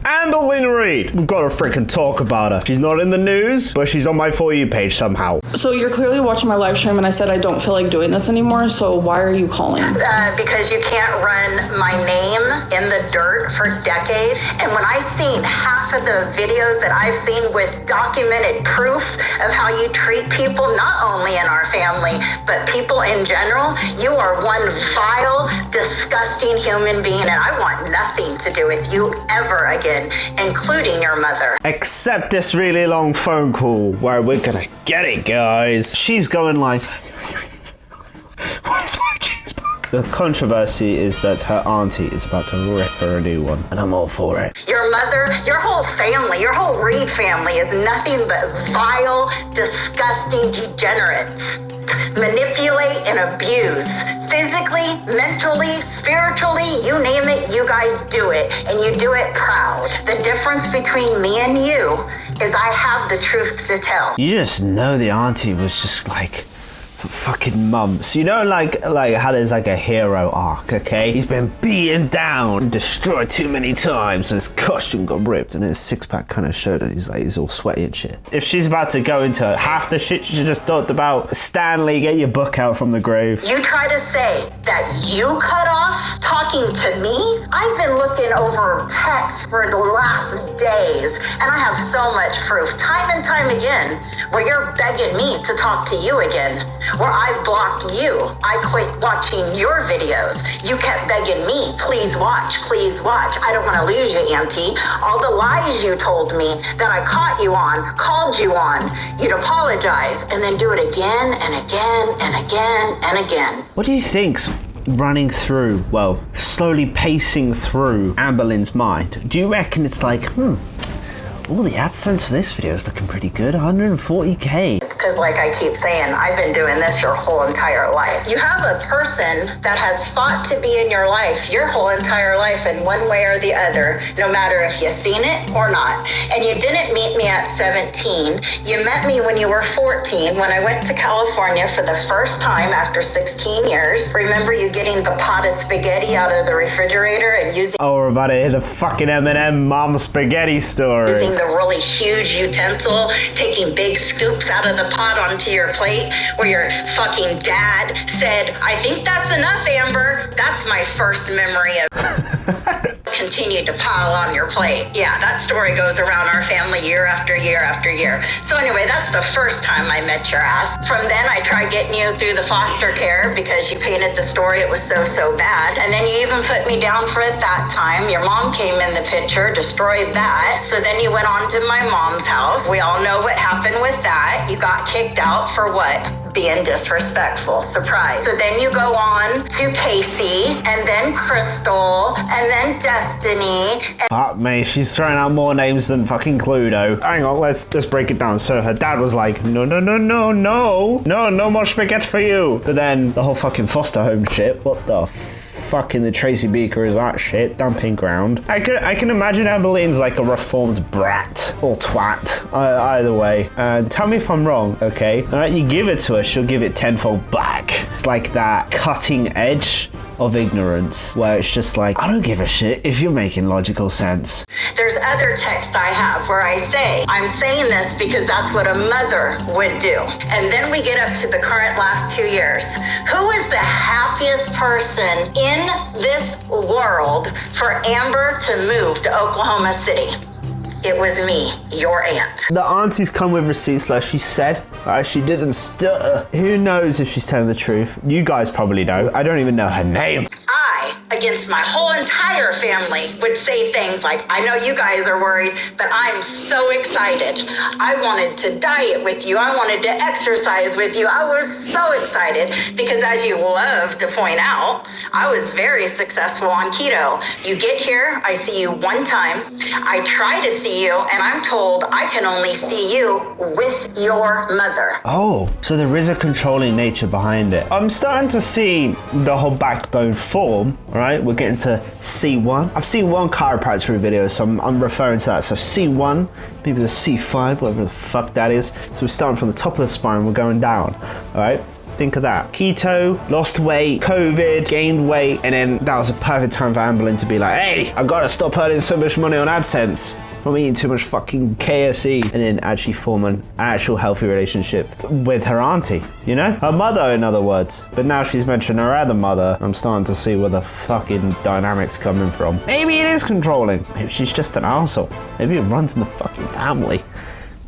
Amberylnn Reid. We've got to freaking talk about her. She's not in the news, but she's on my For You page somehow. So you're clearly watching my live stream and I said I don't feel like doing this anymore, so why are you calling? Because you can't run my name in the dirt for decades. And when I've seen half of the videos that I've seen with documented proof of how you treat people, not only in our family, but people in general, you are one vile, disgusting human being, and I want nothing to do with you ever again, including your mother. Except this really long phone call where we're gonna get it, guys. She's going like, where's my cheeseburger? The controversy is that her auntie is about to rip her a new one, and I'm all for it. Your mother, your whole family, your whole Reid family is nothing but vile, disgusting degenerates. Manipulate and abuse. Physically, mentally, spiritually, you name it, you guys do it. And you do it proud. The difference between me and you is I have the truth to tell. You just know the auntie was just like, for fucking months. You know, like how there's like a hero arc, okay? He's been beaten down, destroyed too many times, and his costume got ripped, and his six-pack kind of showed that he's all sweaty and shit. If she's about to go into half the shit she just talked about, Stanley, get your book out from the grave. You try to say that you cut off talking to me? I've been looking over texts for the last days, and I have so much proof, time and time again, where you're begging me to talk to you again. Where I blocked you. I quit watching your videos. You kept begging me, please watch, please watch. I don't want to lose you, Auntie. All the lies you told me that I caught you on, called you on, you'd apologize and then do it again and again and again and again. What do you think's running through, well, slowly pacing through Amberlynn's mind? Do you reckon it's like, all the AdSense for this video is looking pretty good, 140K. It's because, like I keep saying, I've been doing this your whole entire life. You have a person that has fought to be in your life your whole entire life in one way or the other, no matter if you've seen it or not. And you didn't meet me at 17. You met me when you were 14, when I went to California for the first time after 16 years. Remember you getting the pot of spaghetti out of the refrigerator and using... Oh, we're about to hit a fucking M&M mom spaghetti story. Using the really huge utensil, taking big scoops out of the pot onto your plate, where your fucking dad said, I think that's enough, Amber. That's my first memory of continue to pile on your plate. Yeah, that story goes around our family year after year after year. So anyway, that's the first time I met your ass. From then I tried getting you through the foster care because you painted the story it was so bad. And then you even put me down for it that time. Your mom came in the picture, destroyed that. So then you went on to my mom's house. We all know what happened with that. You got kicked out for what? Being disrespectful. Surprise. So then you go on to Casey, and then Crystal, and then Destiny. Fuck me, she's throwing out more names than fucking Cluedo. Hang on, let's break it down. So her dad was like, no more spaghetti for you. But then the whole fucking foster home shit, what the fucking the Tracy Beaker is that shit, dumping ground. I can imagine Amberlynn's like a reformed brat or twat, either way. Tell me if I'm wrong, okay? All right, you give it to her, she'll give it tenfold back. It's like that cutting edge of ignorance where it's just like, I don't give a shit if you're making logical sense. There's other text I have where I say, I'm saying this because that's what a mother would do. And then we get up to the current last 2 years. Who is the happiest person in this world for Amber to move to Oklahoma City? It was me, your aunt. The auntie's come with receipts like she said. She didn't stutter. Who knows if she's telling the truth? You guys probably know. I don't even know her name. I, against my whole entire family, would say things like, I know you guys are worried, but I'm so excited. I wanted to diet with you. I wanted to exercise with you. I was so excited because, as you love to point out, I was very successful on keto. You get here, I see you one time. I try to see you, and I'm told I can only see you with your mother. Oh, so there is a controlling nature behind it. I'm starting to see the whole backbone form, right? We're getting to C1. I've seen one chiropractor video, so I'm referring to that. So C1, maybe the C5, whatever the fuck that is. So we're starting from the top of the spine, we're going down, all right? Think of that. Keto, lost weight, COVID, gained weight, and then that was a perfect time for Amberylnn to be like, hey, I gotta stop earning so much money on AdSense. I'm eating too much fucking KFC, and then actually form an actual healthy relationship with her auntie, you know? Her mother, in other words. But now she's mentioned her other mother, I'm starting to see where the fucking dynamic's coming from. Maybe it is controlling. Maybe she's just an arsehole. Maybe it runs in the fucking family.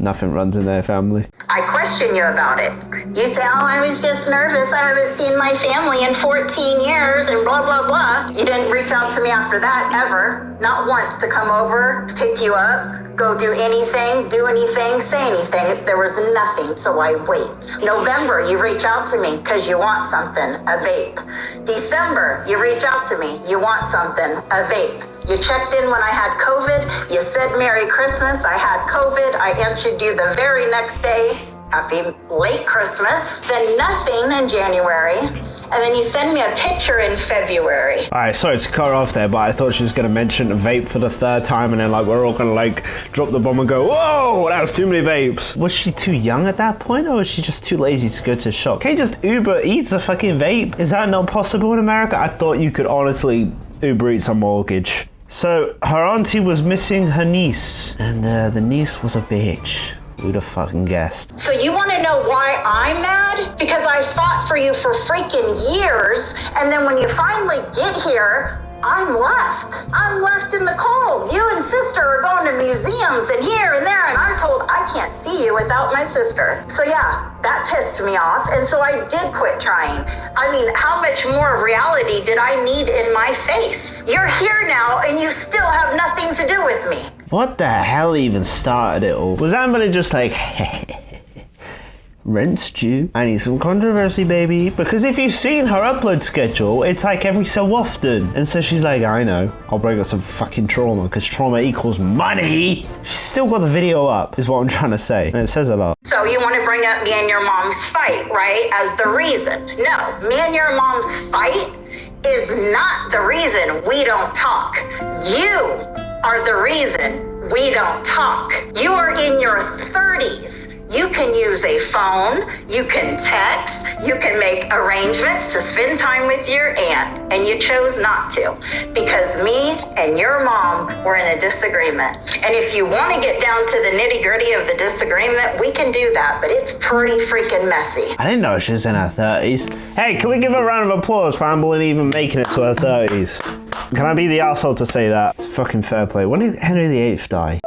Nothing runs in their family. I question you about it. You say, oh, I was just nervous. I haven't seen my family in 14 years and blah, blah, blah. You didn't reach out to me after that, ever. Not once to come over, pick you up, go do anything, say anything. There was nothing, so I wait. November, you reach out to me because you want something, a vape. December, you reach out to me, you want something, a vape. You checked in when I had COVID. You said Merry Christmas. I had COVID. I answered you the very next day. Happy late Christmas. Then nothing in January. And then you send me a picture in February. All right, sorry to cut her off there, but I thought she was going to mention a vape for the third time, and then like we're all going to like drop the bomb and go, whoa, that was too many vapes. Was she too young at that point, or was she just too lazy to go to a shop? Can you just Uber Eats a fucking vape? Is that not possible in America? I thought you could honestly Uber Eats a mortgage. So her auntie was missing her niece, and the niece was a bitch. Who'd have fucking guessed? So you want to know why I'm mad? Because I fought for you for freaking years, and then when you finally get here, I'm left. I'm left in the cold. You and sister are going to museums and here and there, and I'm told I can't see you without my sister. So yeah, that pissed me off, and so I did quit trying. I mean, how much more reality did I need in my face? You're here now, and you still have nothing to do with me. What the hell even started it all? Was Amberylnn just like, rent's due? I need some controversy, baby. Because if you've seen her upload schedule, it's like every so often. And so she's like, I know, I'll bring up some fucking trauma, because trauma equals money. She's still got the video up, is what I'm trying to say. And it says a lot. So you want to bring up me and your mom's fight, right, as the reason? No, me and your mom's fight is not the reason we don't talk. You are the reason we don't talk. You are in your 30s. You can use a phone, you can text, you can make arrangements to spend time with your aunt, and you chose not to because me and your mom were in a disagreement. And if you want to get down to the nitty-gritty of the disagreement, we can do that, but it's pretty freaking messy. I didn't know she was in her 30s. Hey, can we give a round of applause for Amberylnn even making it to her 30s? Can I be the asshole to say that? It's fucking fair play. When did Henry VIII die?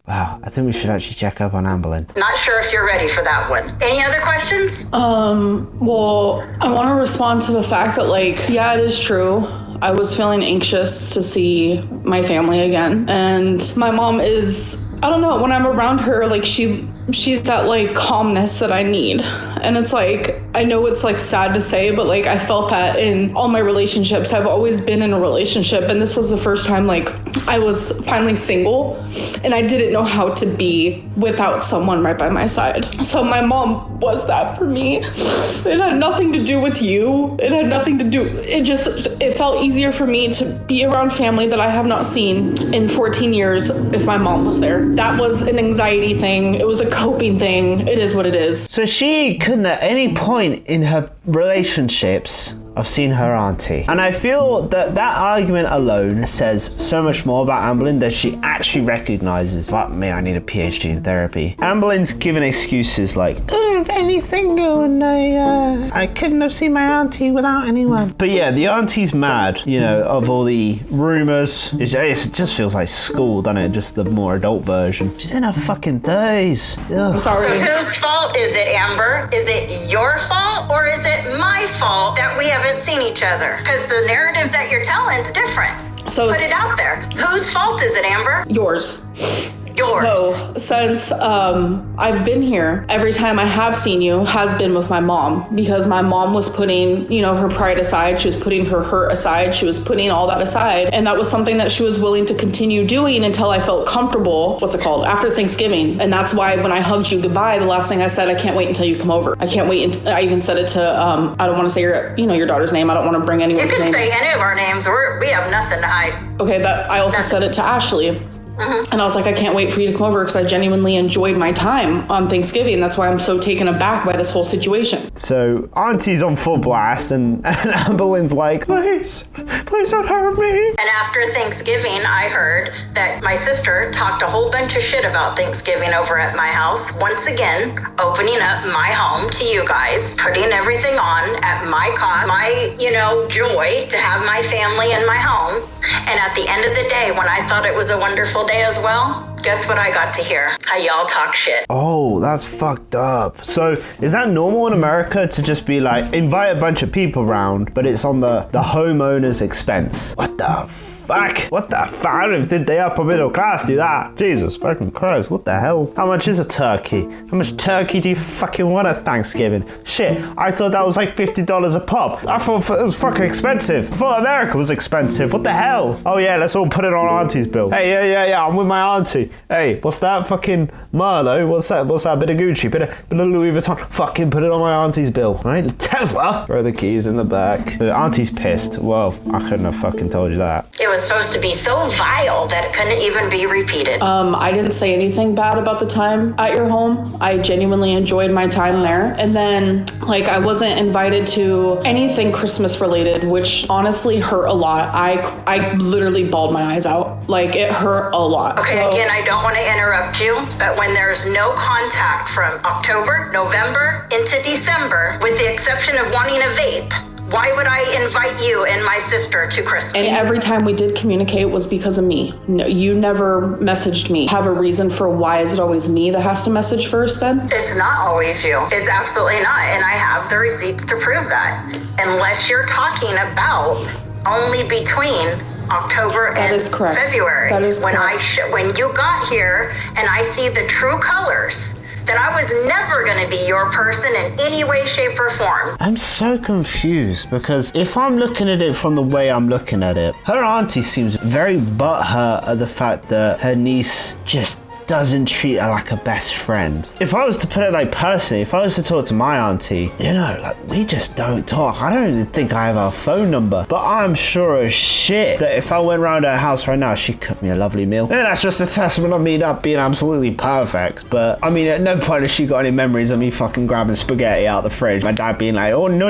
Wow, I think we should actually check up on Amberylnn. Not sure if you're ready for that one. Any other questions? Well, I want to respond to the fact that, like, yeah, it is true. I was feeling anxious to see my family again. And my mom is, I don't know, when I'm around her, like, she's that, like, calmness that I need. And it's like, I know it's, like, sad to say, but, like, I felt that in all my relationships. I've always been in a relationship, and this was the first time, like, I was finally single, and I didn't know how to be without someone right by my side. So my mom was that for me. It had nothing to do with you. It had nothing to do, it felt easier for me to be around family that I have not seen in 14 years if my mom was there. That was an anxiety thing. It was a coping thing. It is what it is. So she couldn't at any point in her relationships have seen her auntie. And I feel that that argument alone says so much more about Amberylnn than she actually recognizes. Fuck me, I need a PhD in therapy. Amberlynn's giving excuses like, oh, very single and I couldn't have seen my auntie without anyone. But yeah, the auntie's mad, you know, of all the rumors. It just feels like school, doesn't it? Just the more adult version. She's in her fucking 30s. Ugh. I'm sorry. So whose fault is it, Amber? Is it your fault or is it my fault that we haven't seen each other? Because the narrative that you're telling is different. So put it out there. Whose fault is it, Amber? Yours. Yours. So since I've been here, every time I have seen you has been with my mom, because my mom was putting, you know, her pride aside. She was putting her hurt aside. She was putting all that aside. And that was something that she was willing to continue doing until I felt comfortable, after Thanksgiving. And that's why when I hugged you goodbye, the last thing I said, I can't wait until you come over. I can't wait. I even said it to, I don't want to say your daughter's name. I don't want to bring anyone's name. You can say any of our names. We have nothing to hide. Okay, that I also said it to Ashley. And I was like, I can't wait for you to come over because I genuinely enjoyed my time on Thanksgiving. That's why I'm so taken aback by this whole situation. So Auntie's on full blast and Amberlynn's like, please don't hurt me. And after Thanksgiving, I heard that my sister talked a whole bunch of shit about Thanksgiving over at my house. Once again, opening up my home to you guys, putting everything on at my cost, my, joy to have my family in my home. And at the end of the day, when I thought it was a wonderful day as well, guess what I got to hear? How y'all talk shit. Oh, that's fucked up. So is that normal in America to just be like, invite a bunch of people around, but it's on the homeowner's expense? What the fuck? What the fuck? I don't even think the upper middle class do that. Jesus fucking Christ, what the hell? How much is a turkey? How much turkey do you fucking want at Thanksgiving? Shit, I thought that was like $50 a pop. I thought it was fucking expensive. I thought America was expensive. What the hell? Oh yeah, let's all put it on Auntie's bill. Hey, yeah, I'm with my auntie. Hey, what's that fucking Marlo? What's that bit of Gucci? Bit of Louis Vuitton? Fucking put it on my auntie's bill. Right? Tesla? Throw the keys in the back. The auntie's pissed. Well, I couldn't have fucking told you that. It was supposed to be so vile that it couldn't even be repeated. I didn't say anything bad about the time at your home. I genuinely enjoyed my time there. And then, I wasn't invited to anything Christmas related, which honestly hurt a lot. I literally bawled my eyes out. It hurt a lot. Okay, so, again, I don't want to interrupt you, but when there's no contact from October, November, into December, with the exception of wanting a vape, why would I invite you and my sister to Christmas? And every time we did communicate was because of me. No, you never messaged me. Have a reason for why is it always me that has to message first then? It's not always you. It's absolutely not. And I have the receipts to prove that. Unless you're talking about only between October and February. That is correct. When you got here and I see the true colors, that I was never going to be your person in any way, shape, or form. I'm so confused because if I'm looking at it from the way I'm looking at it, her auntie seems very butthurt at the fact that her niece just doesn't treat her like a best friend. If I was to put it personally, if I was to talk to my auntie, we just don't talk. I don't even think I have her phone number, but I'm sure as shit that if I went around her house right now, she'd cook me a lovely meal. And that's just a testament of me not being absolutely perfect. But I mean, at no point has she got any memories of me fucking grabbing spaghetti out the fridge. My dad being like, oh, no,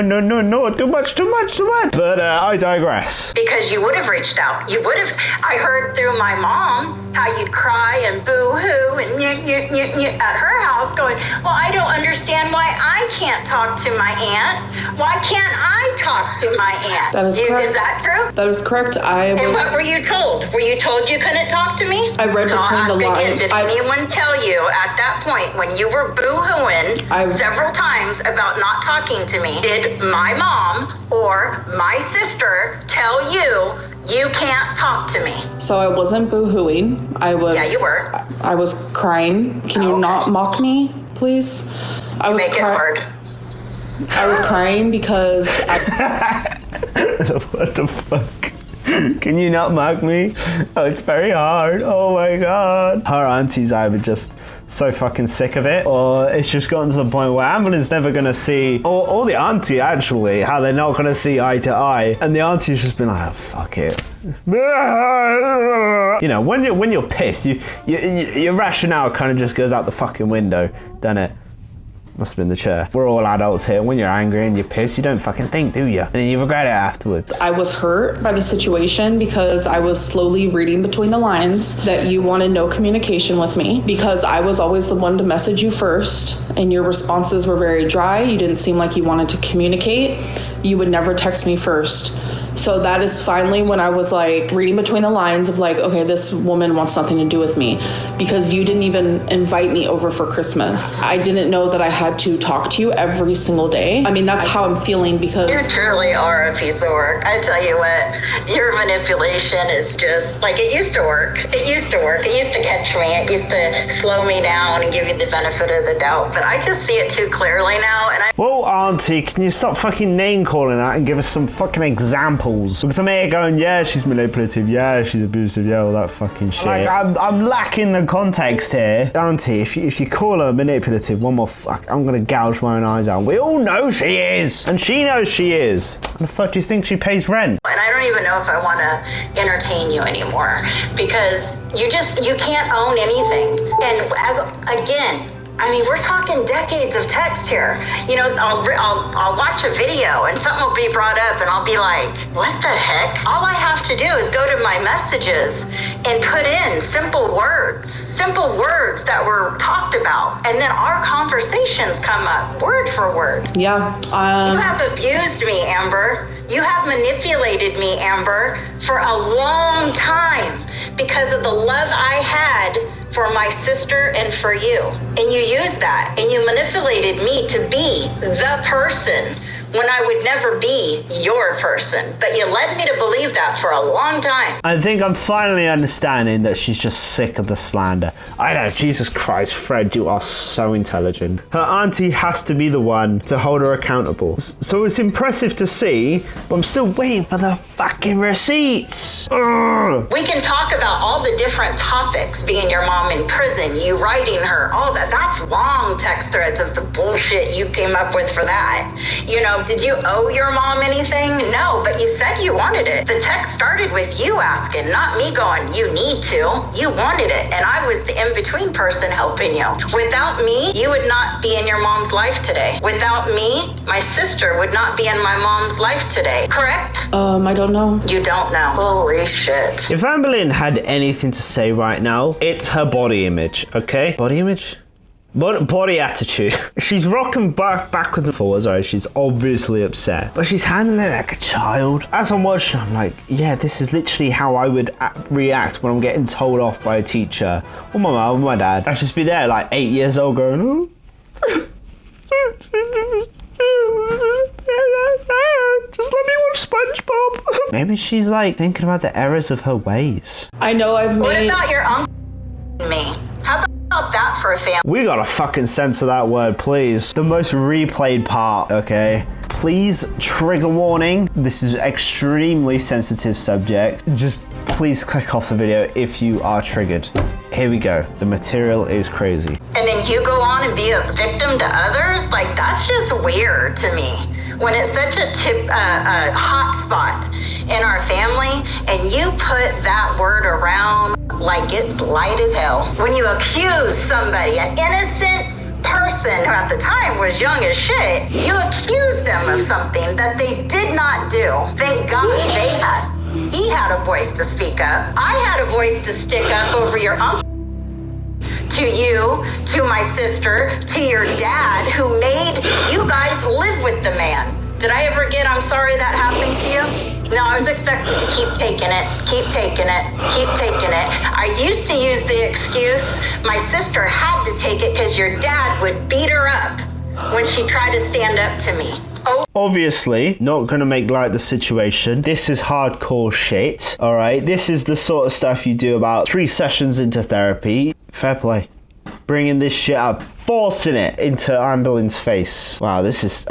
too much. But I digress. Because you would have reached out. I heard through my mom how you'd cry and boo-hoo and at her house going, well, I don't understand why I can't talk to my aunt. Why can't I talk to my aunt? That is correct. Is that true? That is correct. And what were you told? Were you told you couldn't talk to me? I read between the lines. Did anyone tell you at that point when you were boo-hooing several times about not talking to me, did my mom or my sister tell you you can't talk to me? So I wasn't boo-hooing. Yeah, you were. I was crying. Can you not mock me, please? Make it hard. I was crying because What the fuck? Can you not mock me? Oh, it's very hard. Oh my god. Her auntie's either just so fucking sick of it, or it's just gotten to the point where Amberlynn's never gonna see, or the auntie actually, how they're not gonna see eye to eye, and the auntie's just been like, oh, fuck it. When you're pissed, your rationale kind of just goes out the fucking window, doesn't it? Must have been the chair. We're all adults here. When you're angry and you're pissed, you don't fucking think, do you? And then you regret it afterwards. I was hurt by the situation because I was slowly reading between the lines that you wanted no communication with me because I was always the one to message you first and your responses were very dry. You didn't seem like you wanted to communicate. You would never text me first. So that is finally when I was reading between the lines of okay, this woman wants nothing to do with me because you didn't even invite me over for Christmas. I didn't know that I had to talk to you every single day. I mean, that's how I'm feeling because you truly are a piece of work. I tell you what, your manipulation is just it used to work. It used to work. It used to catch me. It used to slow me down and give you the benefit of the doubt. But I just see it too clearly now. And well, auntie, can you stop fucking name calling that and give us some fucking examples? Because I'm here going, yeah, she's manipulative, yeah, she's abusive, yeah, all that fucking shit. I'm lacking the context here. Auntie, if you call her manipulative, one more fuck, I'm gonna gouge my own eyes out. We all know she is, and she knows she is. How the fuck do you think she pays rent? And I don't don't even know if I want to entertain you anymore because you can't own anything. And again, I mean, we're talking decades of text here. You know, I'll watch a video and something will be brought up and I'll be like, what the heck? All I have to do is go to my messages and put in simple words that were talked about. And then our conversations come up word for word. Yeah. You have abused me, Amber. You have manipulated me, Amber, for a long time because of the love I had for my sister and for you. And you used that and you manipulated me to be the person when I would never be your person. But you led me to believe that for a long time. I think I'm finally understanding that she's just sick of the slander. I know, Jesus Christ, Fred, you are so intelligent. Her auntie has to be the one to hold her accountable. So it's impressive to see, but I'm still waiting for the fucking receipts. Ugh. We can talk about all the different topics, being your mom in prison, you writing her, all that. That's long text threads of the bullshit you came up with for that. You know, did you owe your mom anything? No, but you said you wanted it. The text started with you asking, not me going, you need to. You wanted it, and I was the in-between person helping you. Without me, you would not be in your mom's life today. Without me, my sister would not be in my mom's life today. Correct? I don't know. You don't know. Holy shit. If Amberylnn had anything to say right now, it's her body image, okay? Body image? Body attitude. She's rocking backwards and forwards, right? She's obviously upset, but she's handling it like a child. As I'm watching, I'm like, yeah, this is literally how I would react when I'm getting told off by a teacher or my mum or my dad. I'd just be there like 8 years old going, oh. Just let me watch SpongeBob. Maybe she's like thinking about the errors of her ways. I know I've made... What about your uncle and me? How about that for a family? We gotta fucking censor that word, please. The most replayed part, okay? Please, trigger warning. This is extremely sensitive subject. Just please click off the video if you are triggered. Here we go. The material is crazy. And then you go on and be a victim to others? Like, that's just weird to me. When it's such a hot spot in our family and you put that word around like it's light as hell. When you accuse somebody, an innocent person who at the time was young as shit, you accuse them of something that they did not do. Thank God he had a voice to speak up. I had a voice to stick up over your uncle. To you, to my sister, to your dad, who made you guys live with the man. Did I ever get, I'm sorry that happened to you? No, I was expected to keep taking it, keep taking it, keep taking it. I used to use the excuse, my sister had to take it because your dad would beat her up when she tried to stand up to me. Obviously, not gonna make light of the situation. This is hardcore shit, all right? This is the sort of stuff you do about 3 sessions into therapy. Fair play. Bringing this shit up, forcing it into Amberlynn's face. Wow, this is,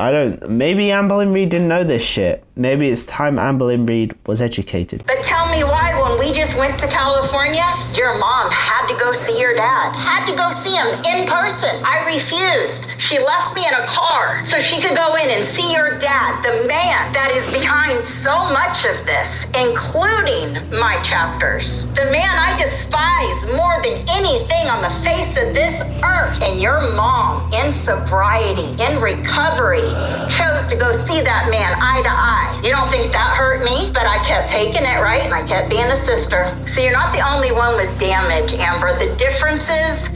maybe Amberylnn Reid didn't know this shit. Maybe it's time Amberylnn Reid was educated. But tell me why, when we just went to California, your mom had to go see your dad. Had to go see him in person. I refused. She left me in a car so she could go in and see your dad, the man that is behind so much of this, including my chapters. The man I despise more than anything on the face of this earth. And your mom, in sobriety, in recovery, chose to go see that man eye to eye. You don't think that hurt me? But I kept taking it, right? And I kept being a sister. So you're not the only one with damage, Amber. The difference is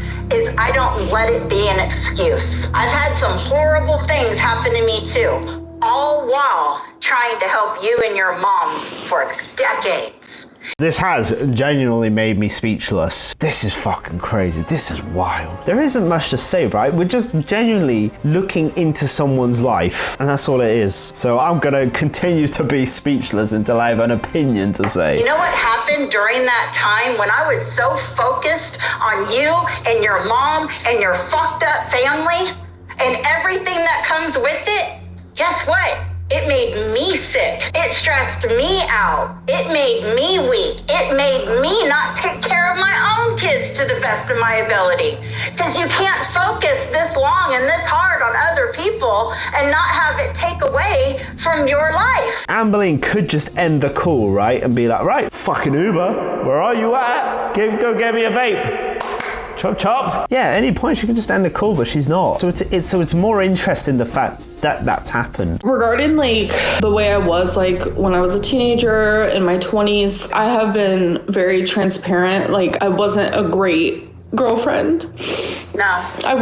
I don't let it be an excuse. I've had some horrible things happen to me too, all while trying to help you and your mom for decades. This has genuinely made me speechless. This is fucking crazy. This is wild. There isn't much to say, right? We're just genuinely looking into someone's life, and that's all it is. So I'm gonna continue to be speechless until I have an opinion to say. You know what happened during that time when I was so focused on you and your mom and your fucked up family and everything that comes with it? Guess what? It made me sick. It stressed me out. It made me weak. It made me not take care of my own kids to the best of my ability. because you can't focus this long and this hard on other people and not have it take away from your life. Amberylnn could just end the call, right, and be like, right, fucking Uber, where are you at? Go get me a vape. Chop chop. Yeah, at any point she can just end the call, but she's not. So it's more interesting the fact that that's happened. Regarding like the way I was like when I was a teenager in my 20s, I have been very transparent. Like I wasn't a great girlfriend. No. I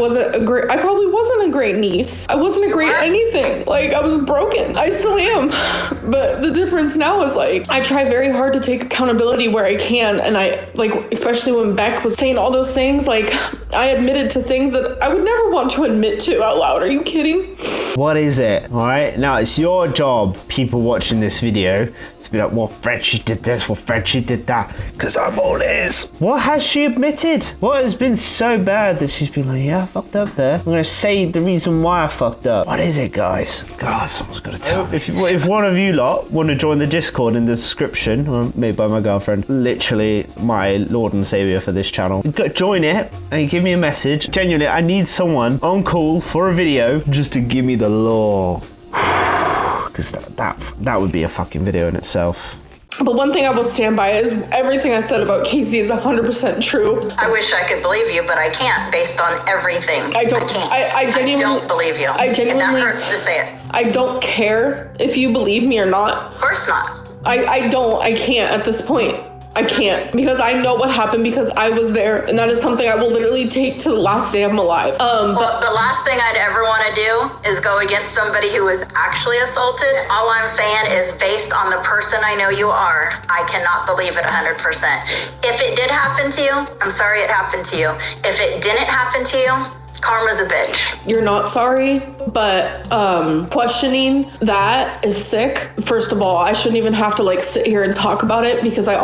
probably wasn't a great niece. I wasn't a great anything. Like I was broken. I still am. But the difference now is like I try very hard to take accountability where I can, and I like, especially when Beck was saying all those things, like I admitted to things that I would never want to admit to out loud. Are you kidding? What is it? All right, now it's your job, people watching this video, to be like, well, Fred, she did this, well, Fred, she did that, because I'm all ears. What has she admitted? What has been so bad that she's been like, yeah, I fucked up there. I'm gonna say the reason why I fucked up. What is it, guys? God, someone's gotta tell me. If one of you lot want to join the Discord in the description, or made by my girlfriend, literally my Lord and Savior for this channel, join it and give me a message. Genuinely, I need someone on call for a video just to give me the law. Because that would be a fucking video in itself. But one thing I will stand by is everything I said about Casey is 100% true. I wish I could believe you, but I can't based on everything. I can't. I genuinely don't believe you. I genuinely. And that hurts to say it. I don't care if you believe me or not. Of course not. I can't at this point. I can't, because I know what happened, because I was there, and that is something I will literally take to the last day of my life. Well, the last thing I'd ever want to do is go against somebody who was actually assaulted. All I'm saying is, based on the person I know you are, I cannot believe it 100%. If it did happen to you, I'm sorry it happened to you. If it didn't happen to you, karma's a bitch. You're not sorry, but questioning that is sick. First of all, I shouldn't even have to like sit here and talk about it, because I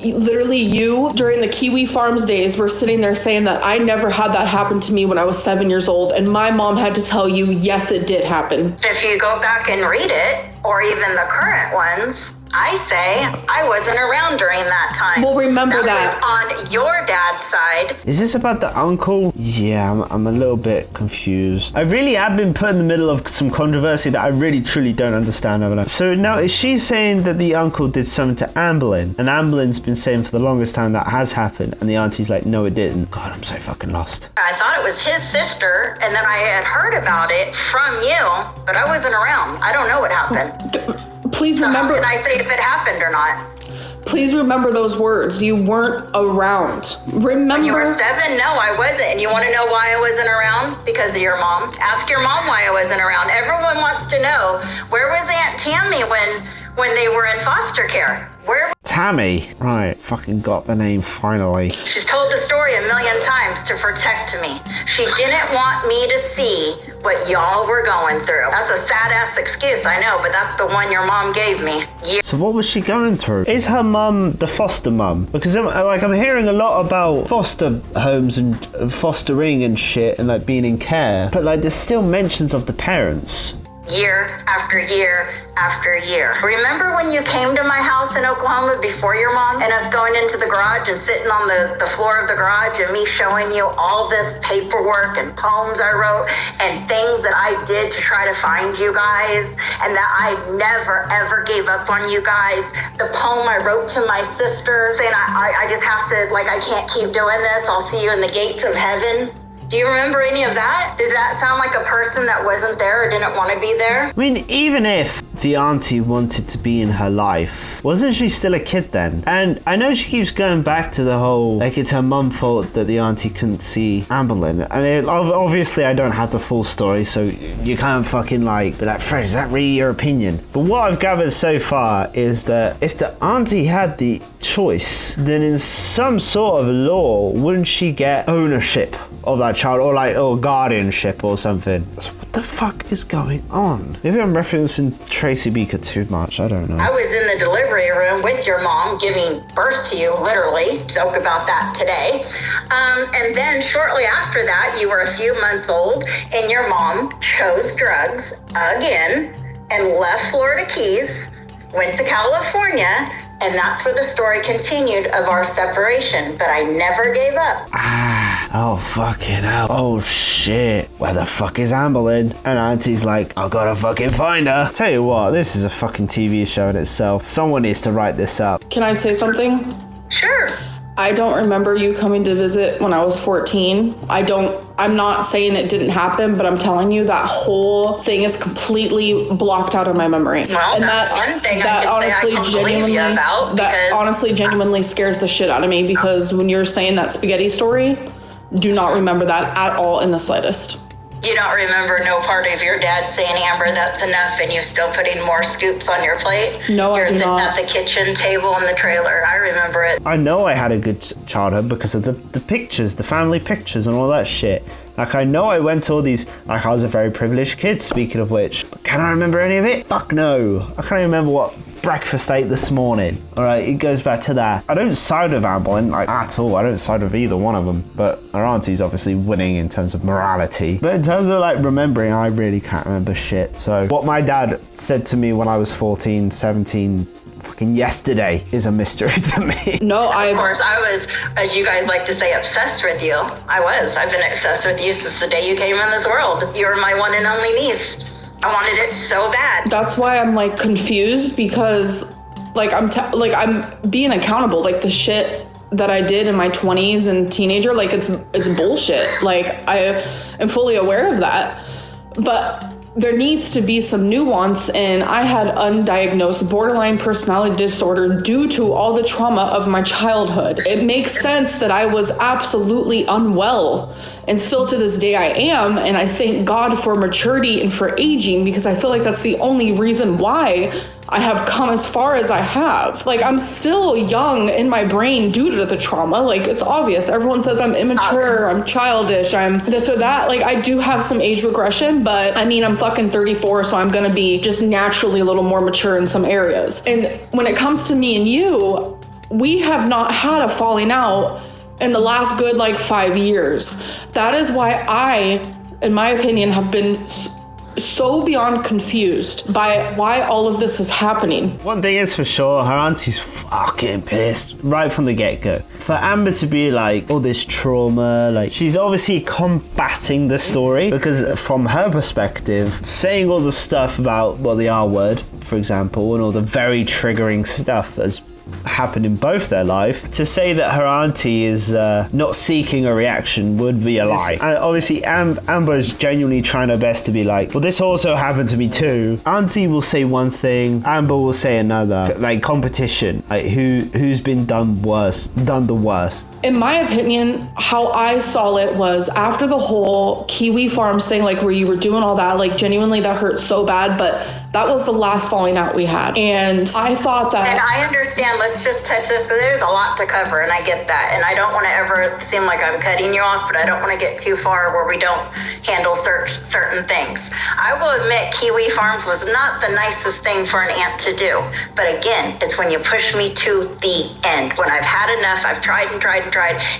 literally, you during the Kiwi Farms days were sitting there saying that I never had that happen to me when I was 7 years old, and my mom had to tell you, yes, it did happen. If you go back and read it, or even the current ones, I say I wasn't around during that time. Well, remember that. Was on your dad's side. Is this about the uncle? Yeah, I'm a little bit confused. I really have been put in the middle of some controversy that I really truly don't understand. So now is she saying that the uncle did something to Amberylnn, and Amberlynn's been saying for the longest time that has happened, and the auntie's like, no, it didn't. God, I'm so fucking lost. I thought it was his sister, and then I had heard about it from you, but I wasn't around. I don't know what happened. Please remember. So how can I say if it happened or not? Please remember those words. You weren't around. Remember. When you were 7? No, I wasn't. And you want to know why I wasn't around? Because of your mom. Ask your mom why I wasn't around. Everyone wants to know, where was Aunt Tammy when they were in foster care? Where? Tammy. Right, fucking got the name finally. She's told the story a million times to protect me. She didn't want me to see what y'all were going through. That's a sad ass excuse, I know, but that's the one your mom gave me. So what was she going through? Is her mum the foster mum? Because I'm hearing a lot about foster homes and fostering and shit, and like being in care, but like there's still mentions of the parents. Year after year after year. Remember when you came to my house in Oklahoma before your mom, and us going into the garage and sitting on the floor of the garage, and me showing you all this paperwork and poems I wrote and things that I did to try to find you guys, and that I never ever gave up on you guys. The poem I wrote to my sister saying I just have to, like, I can't keep doing this, I'll see you in the gates of heaven. Do you remember any of that? Did that sound like a person that wasn't there or didn't want to be there? I mean, even if the auntie wanted to be in her life, wasn't she still a kid then? And I know she keeps going back to the whole, like, it's her mum fault that the auntie couldn't see Amberylnn. And obviously I don't have the full story, so you can't fucking like be like, Fred, is that really your opinion? But what I've gathered so far is that if the auntie had the choice, then in some sort of law, wouldn't she get ownership of that child, or guardianship or something? So what the fuck is going on? Maybe I'm referencing Tracy Beaker too much, I don't know. I was in the delivery room with your mom giving birth to you, literally. Joke about that today. And then shortly after that, you were a few months old, and your mom chose drugs again and left Florida Keys, went to California, and that's where the story continued of our separation. But I never gave up. Oh, fucking hell. Oh, shit. Where the fuck is Amberylnn? And Auntie's like, I've got to fucking find her. Tell you what, this is a fucking TV show in itself. Someone needs to write this up. Can I say something? Sure. I don't remember you coming to visit when I was 14. I'm not saying it didn't happen, but I'm telling you that whole thing is completely blocked out of my memory. Well, and that's one thing I can say I can believe you about. That honestly genuinely scares the shit out of me, because when you're saying that spaghetti story, do not remember that at all in the slightest. You don't remember no part of your dad saying, Amber, that's enough, and you still putting more scoops on your plate? No, I do not. You're sitting at the kitchen table in the trailer. I remember it. I know I had a good childhood because of the pictures, the family pictures and all that shit. Like, I know I went to all these, like, I was a very privileged kid, speaking of which. But can I remember any of it? Fuck no. I can't remember what breakfast ate this morning. Alright, it goes back to that. I don't side with Amberylnn, like, at all. I don't side with either one of them. But our auntie's obviously winning in terms of morality. But in terms of, like, remembering, I really can't remember shit. So what my dad said to me when I was 14, 17, fucking yesterday is a mystery to me. No, Of course, I was, as you guys like to say, obsessed with you. I've been obsessed with you since the day you came in this world. You're my one and only niece. I wanted it so bad. That's why I'm like confused, because like I'm being accountable. Like the shit that I did in my 20s and teenager, like it's bullshit. Like I am fully aware of that, but there needs to be some nuance. And I had undiagnosed borderline personality disorder due to all the trauma of my childhood. It makes sense that I was absolutely unwell, and still to this day I am. And I thank God for maturity and for aging, because I feel like that's the only reason why I have come as far as I have. Like, I'm still young in my brain due to the trauma. Like, it's obvious. Everyone says I'm immature, I'm childish, I'm this or that. Like, I do have some age regression, but I mean, I'm fucking 34, so I'm gonna be just naturally a little more mature in some areas. And when it comes to me and you, we have not had a falling out in the last good, like, 5 years. That is why I, in my opinion, have been so beyond confused by why all of this is happening. One thing is for sure, her auntie's fucking pissed right from the get-go. For Amber to be like, all this trauma, like, she's obviously combating the story, because from her perspective, saying all the stuff about, well, the R word, for example, and all the very triggering stuff that's happened in both their life, to say that her auntie is not seeking a reaction would be a lie. And obviously Amber is genuinely trying her best to be like, well, this also happened to me too. Auntie will say one thing, Amber will say another. Like, competition, like who's been done the worst. In my opinion, how I saw it was after the whole Kiwi Farms thing, like where you were doing all that, like genuinely that hurt so bad, but that was the last falling out we had. And I thought that... And I understand, let's just touch this, because there's a lot to cover, and I get that. And I don't want to ever seem like I'm cutting you off, but I don't want to get too far where we don't handle certain things. I will admit Kiwi Farms was not the nicest thing for an aunt to do. But again, it's when you push me to the end. When I've had enough, I've tried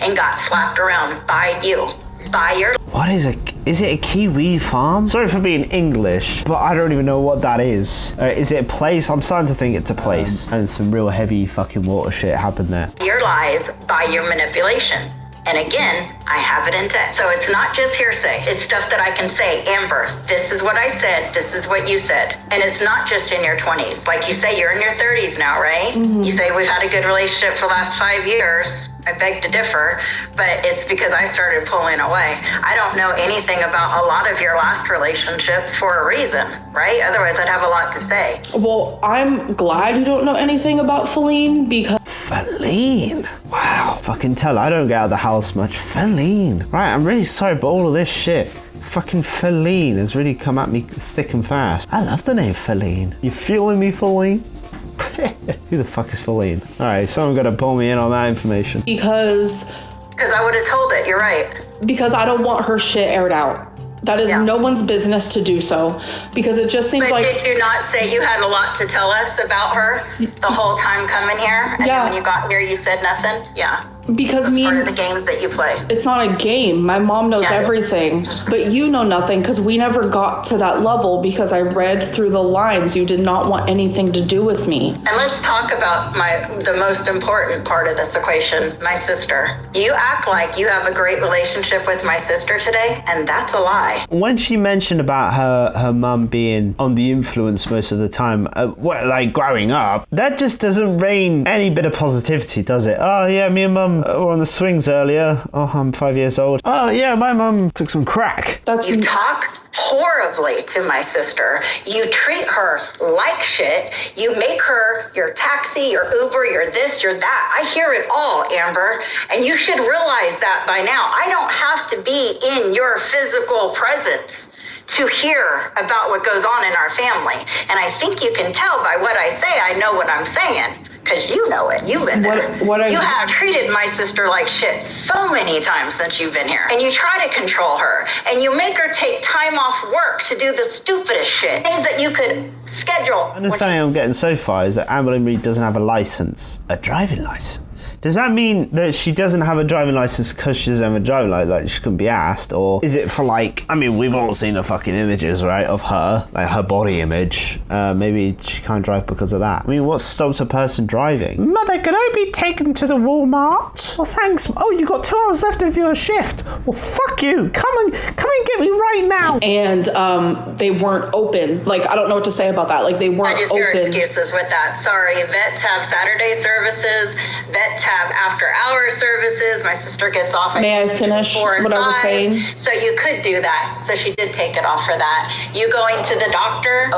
and got slapped around by you. By your... What is it a Kiwi farm? Sorry for being English, but I don't even know what that is. Is it a place? I'm starting to think it's a place. And some real heavy fucking water shit happened there. Your lies by your manipulation. And again, I have it in text. So it's not just hearsay. It's stuff that I can say, Amber, this is what I said. This is what you said. And it's not just in your 20s. Like you say, you're in your 30s now, right? Mm-hmm. You say we've had a good relationship for the last 5 years. I beg to differ, but it's because I started pulling away. I don't know anything about a lot of your last relationships for a reason, right? Otherwise, I'd have a lot to say. Well, I'm glad you don't know anything about Feline, because... Feline? Wow. Fucking tell, I don't get out of the house much. Feline. Right, I'm really sorry, but all of this shit, fucking Feline has really come at me thick and fast. I love the name Feline. You feeling me, Feline? Who the fuck is Feline? Alright, someone gotta pull me in on that information. Because I would have told it, you're right. Because I don't want her shit aired out. That is no one's business to do so. Because it just seems but like... did you not say you had a lot to tell us about her the whole time coming here? And then when you got here, you said nothing? Yeah. Because That's part of the games that you play. It's not a game. My mom knows everything, but you know nothing because we never got to that level because I read through the lines. You did not want anything to do with me. And let's talk about the most important part of this equation, my sister. You act like you have a great relationship with my sister today, and that's a lie. When she mentioned about her mum being on the influence most of the time, like growing up, that just doesn't rain any bit of positivity, does it? Oh yeah, me and mum were on the swings earlier. Oh, I'm 5 years old. Oh yeah, my mum took some crack. You talk horribly to my sister. You treat her like shit. You make her your taxi, your Uber, your this, your that. I hear it all, Amber. And you should realize that by now. I don't have to be in your physical presence to hear about what goes on in our family. And I think you can tell by what I say, I know what I'm saying. Because you know it. You live there. You have treated my sister like shit so many times since you've been here. And you try to control her. And you make her take time off work to do the stupidest shit. Things that you could schedule. Understanding I'm getting so far is that Amberylnn Reid doesn't have a license. A driving license. Does that mean that she doesn't have a driving license because she doesn't have a driving license, like she couldn't be asked? Or is it for like, I mean, we've all seen the fucking images, right, of her, like her body image. Maybe she can't drive because of that. I mean, what stops a person driving? Mother, can I be taken to the Walmart? Well, thanks. Oh, you got 2 hours left of your shift. Well, fuck you. Come and get me right now. And they weren't open. Like, I don't know what to say about that. Like, they weren't open. I just hear excuses with that. Sorry, vets have Saturday services. Vets have after-hour services. My sister gets off at May I finish 4 and what 5, I was saying? So you could do that. So she did take it off for that. You going to the doctor?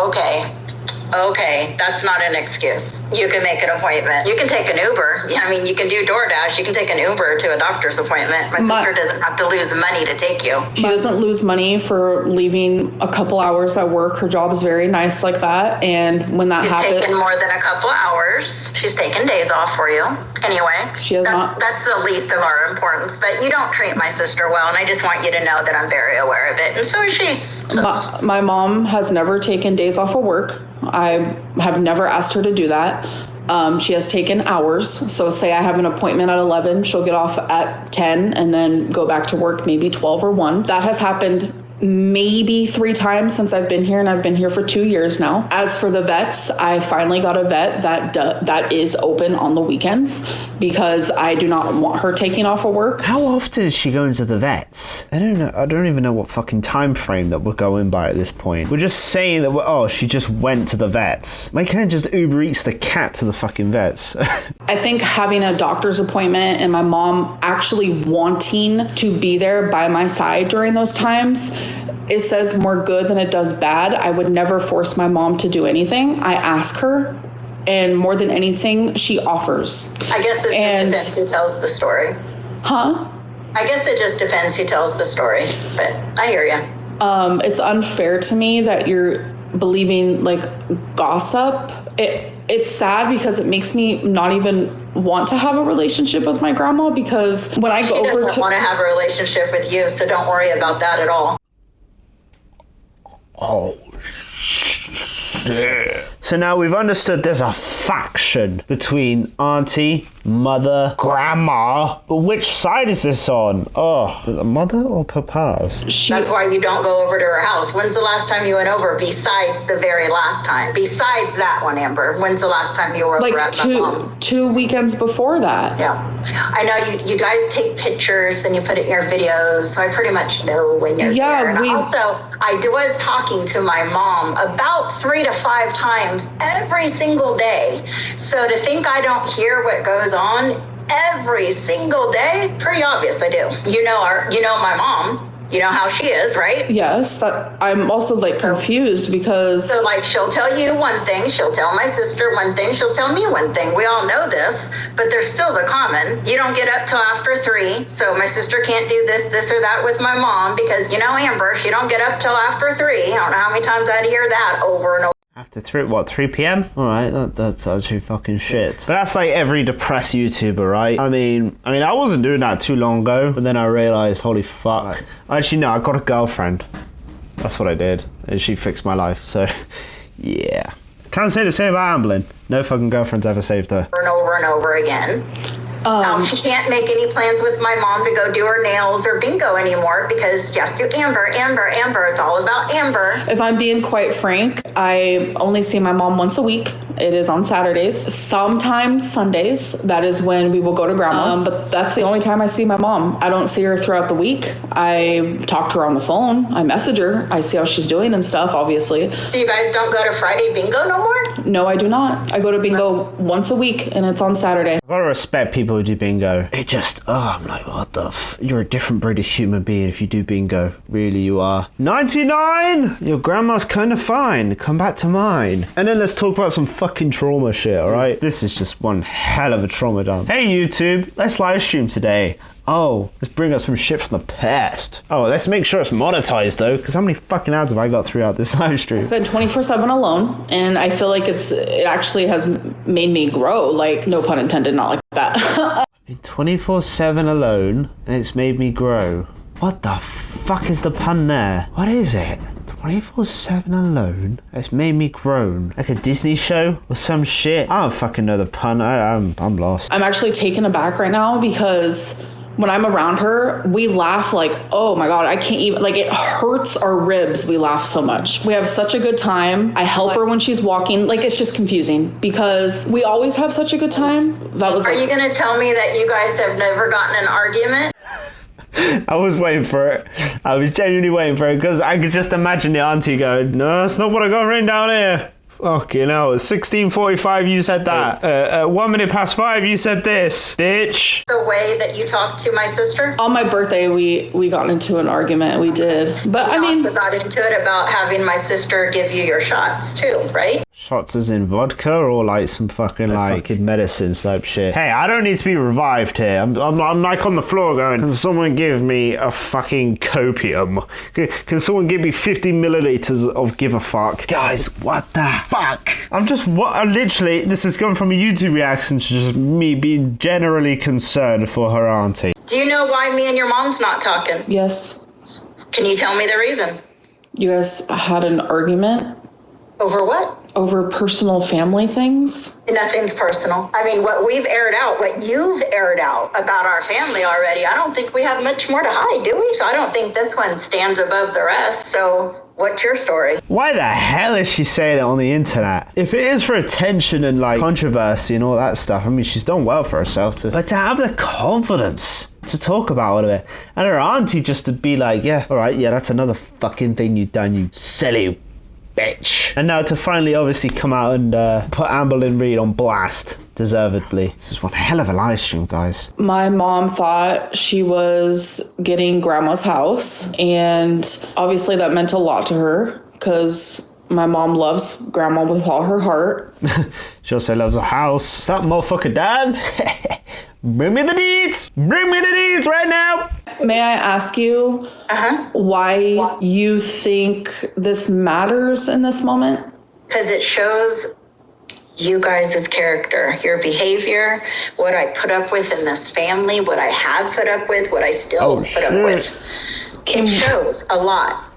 Okay, that's not an excuse. You can make an appointment. You can take an Uber. I mean, you can do DoorDash. You can take an Uber to a doctor's appointment. My sister doesn't have to lose money to take you. She doesn't lose money for leaving a couple hours at work. Her job is very nice like that. And when that happens... She's taken more than a couple hours. She's taken days off for you. Anyway, that's the least of our importance. But you don't treat my sister well, and I just want you to know that I'm very aware of it. And so is she. My mom has never taken days off of work. I have never asked her to do that. She has taken hours. So say I have an appointment at 11, she'll get off at 10 and then go back to work maybe 12 or 1. That has happened maybe 3 times since I've been here, and I've been here for 2 years now. As for the vets, I finally got a vet that is open on the weekends because I do not want her taking off of work. How often is she going to the vets? I don't know. I don't even know what fucking time frame that we're going by at this point. We're just saying that she just went to the vets. Why can't just Uber Eats the cat to the fucking vets? I think having a doctor's appointment and my mom actually wanting to be there by my side during those times, it says more good than it does bad. I would never force my mom to do anything. I ask her, and more than anything, she offers. I guess it just depends who tells the story. Huh? I guess it just depends who tells the story, but I hear you. It's unfair to me that you're believing like gossip. It's sad because it makes me not even want to have a relationship with my grandma, because when I go over to... She doesn't want to have a relationship with you, so don't worry about that at all. Oh, shit. So now we've understood there's a faction between auntie, mother, grandma. But which side is this on? Oh, the mother or papa's? That's why you don't go over to her house. When's the last time you went over besides the very last time? Besides that one, Amber, when's the last time you were over at my mom's? 2 weekends before that. Yeah. I know you guys take pictures and you put it in your videos, so I pretty much know when you're there. And also, I was talking to my mom about 3 to 5 times every single day. So to think I don't hear what goes on every single day, pretty obvious I do. You know my mom. You know how she is, right? Yes, I'm also like confused because... So like she'll tell you one thing, she'll tell my sister one thing, she'll tell me one thing. We all know this, but there's still the common. You don't get up till after 3, so my sister can't do this or that with my mom because, Amber, she don't get up till after 3. I don't know how many times I'd hear that over and over. After 3 p.m? Alright, that's actually fucking shit. But that's like every depressed YouTuber, right? I mean, I wasn't doing that too long ago, but then I realized, holy fuck. Actually, no, I got a girlfriend. That's what I did. And she fixed my life, so yeah. Can't say the same about Amberylnn. No fucking girlfriend's ever saved her. And over again. She can't make any plans with my mom to go do her nails or bingo anymore because she has to Amber. It's all about Amber. If I'm being quite frank, I only see my mom once a week. It is on Saturdays. Sometimes Sundays. That is when we will go to grandma's. But that's the only time I see my mom. I don't see her throughout the week. I talk to her on the phone. I message her. I see how she's doing and stuff, obviously. So you guys don't go to Friday bingo no more? No, I do not. I go to bingo once a week, and it's on Saturday. I gotta respect people who do bingo. It just, I'm like, what the You're a different British human being if you do bingo. Really, you are. 99! Your grandma's kind of fine. Come back to mine. And then let's talk about some fucking trauma shit, alright? This is just one hell of a trauma dump. Hey, YouTube, let's live stream today. Oh, let's bring up some shit from the past. Oh, let's make sure it's monetized though, because how many fucking ads have I got throughout this live stream? I spent 24/7 alone, and I feel like it actually has made me grow. Like, no pun intended, not like that. Been 24/7 alone, and it's made me grow. What the fuck is the pun there? What is it? 24/7 alone, it's made me grown. Like a Disney show or some shit? I don't fucking know the pun. I'm lost. I'm actually taken aback right now because when I'm around her, we laugh like, oh my God, I can't even, like, it hurts our ribs. We laugh so much. We have such a good time. I help her when she's walking. Like, it's just confusing because we always have such a good time. Are you going to tell me that you guys have never gotten an argument? I was waiting for it. I was genuinely waiting for it because I could just imagine the auntie going, no, that's not what I got written down here. Fucking hell, 16:45 you said that. 1 minute past 5 you said this, bitch. The way that you talked to my sister? On my birthday, we got into an argument. We did. But you also got into it about having my sister give you your shots too, right? Shots as in vodka or like some fucking medicine type shit? Hey, I don't need to be revived here. I'm like on the floor going, can someone give me a fucking copium? Can someone give me 50 milliliters of give a fuck? Guys, what the fuck? Literally, this has gone from a YouTube reaction to just me being generally concerned for her auntie. Do you know why me and your mom's not talking? Yes. Can you tell me the reason? You guys had an argument? Over what? Over personal family things? Nothing's personal. I mean, what we've aired out, what you've aired out about our family already, I don't think we have much more to hide, do we? So I don't think this one stands above the rest. So what's your story? Why the hell is she saying it on the internet? If it is for attention and like controversy and all that stuff, I mean, she's done well for herself. But to have the confidence to talk about all of it, and her auntie just to be like, yeah, all right, yeah, that's another fucking thing you've done, you silly bitch. And now to finally obviously come out and put Amberylnn Reid on blast, deservedly. This is one hell of a live stream, guys. My mom thought she was getting grandma's house, and obviously that meant a lot to her because my mom loves grandma with all her heart. She also loves a house. Is that motherfucker dad? Bring me the deeds! Bring me the deeds right now! May I ask you why you think this matters in this moment? Because it shows you guys' character, your behavior, what I put up with in this family, what I have put up with, what I still put up with. It shows a lot.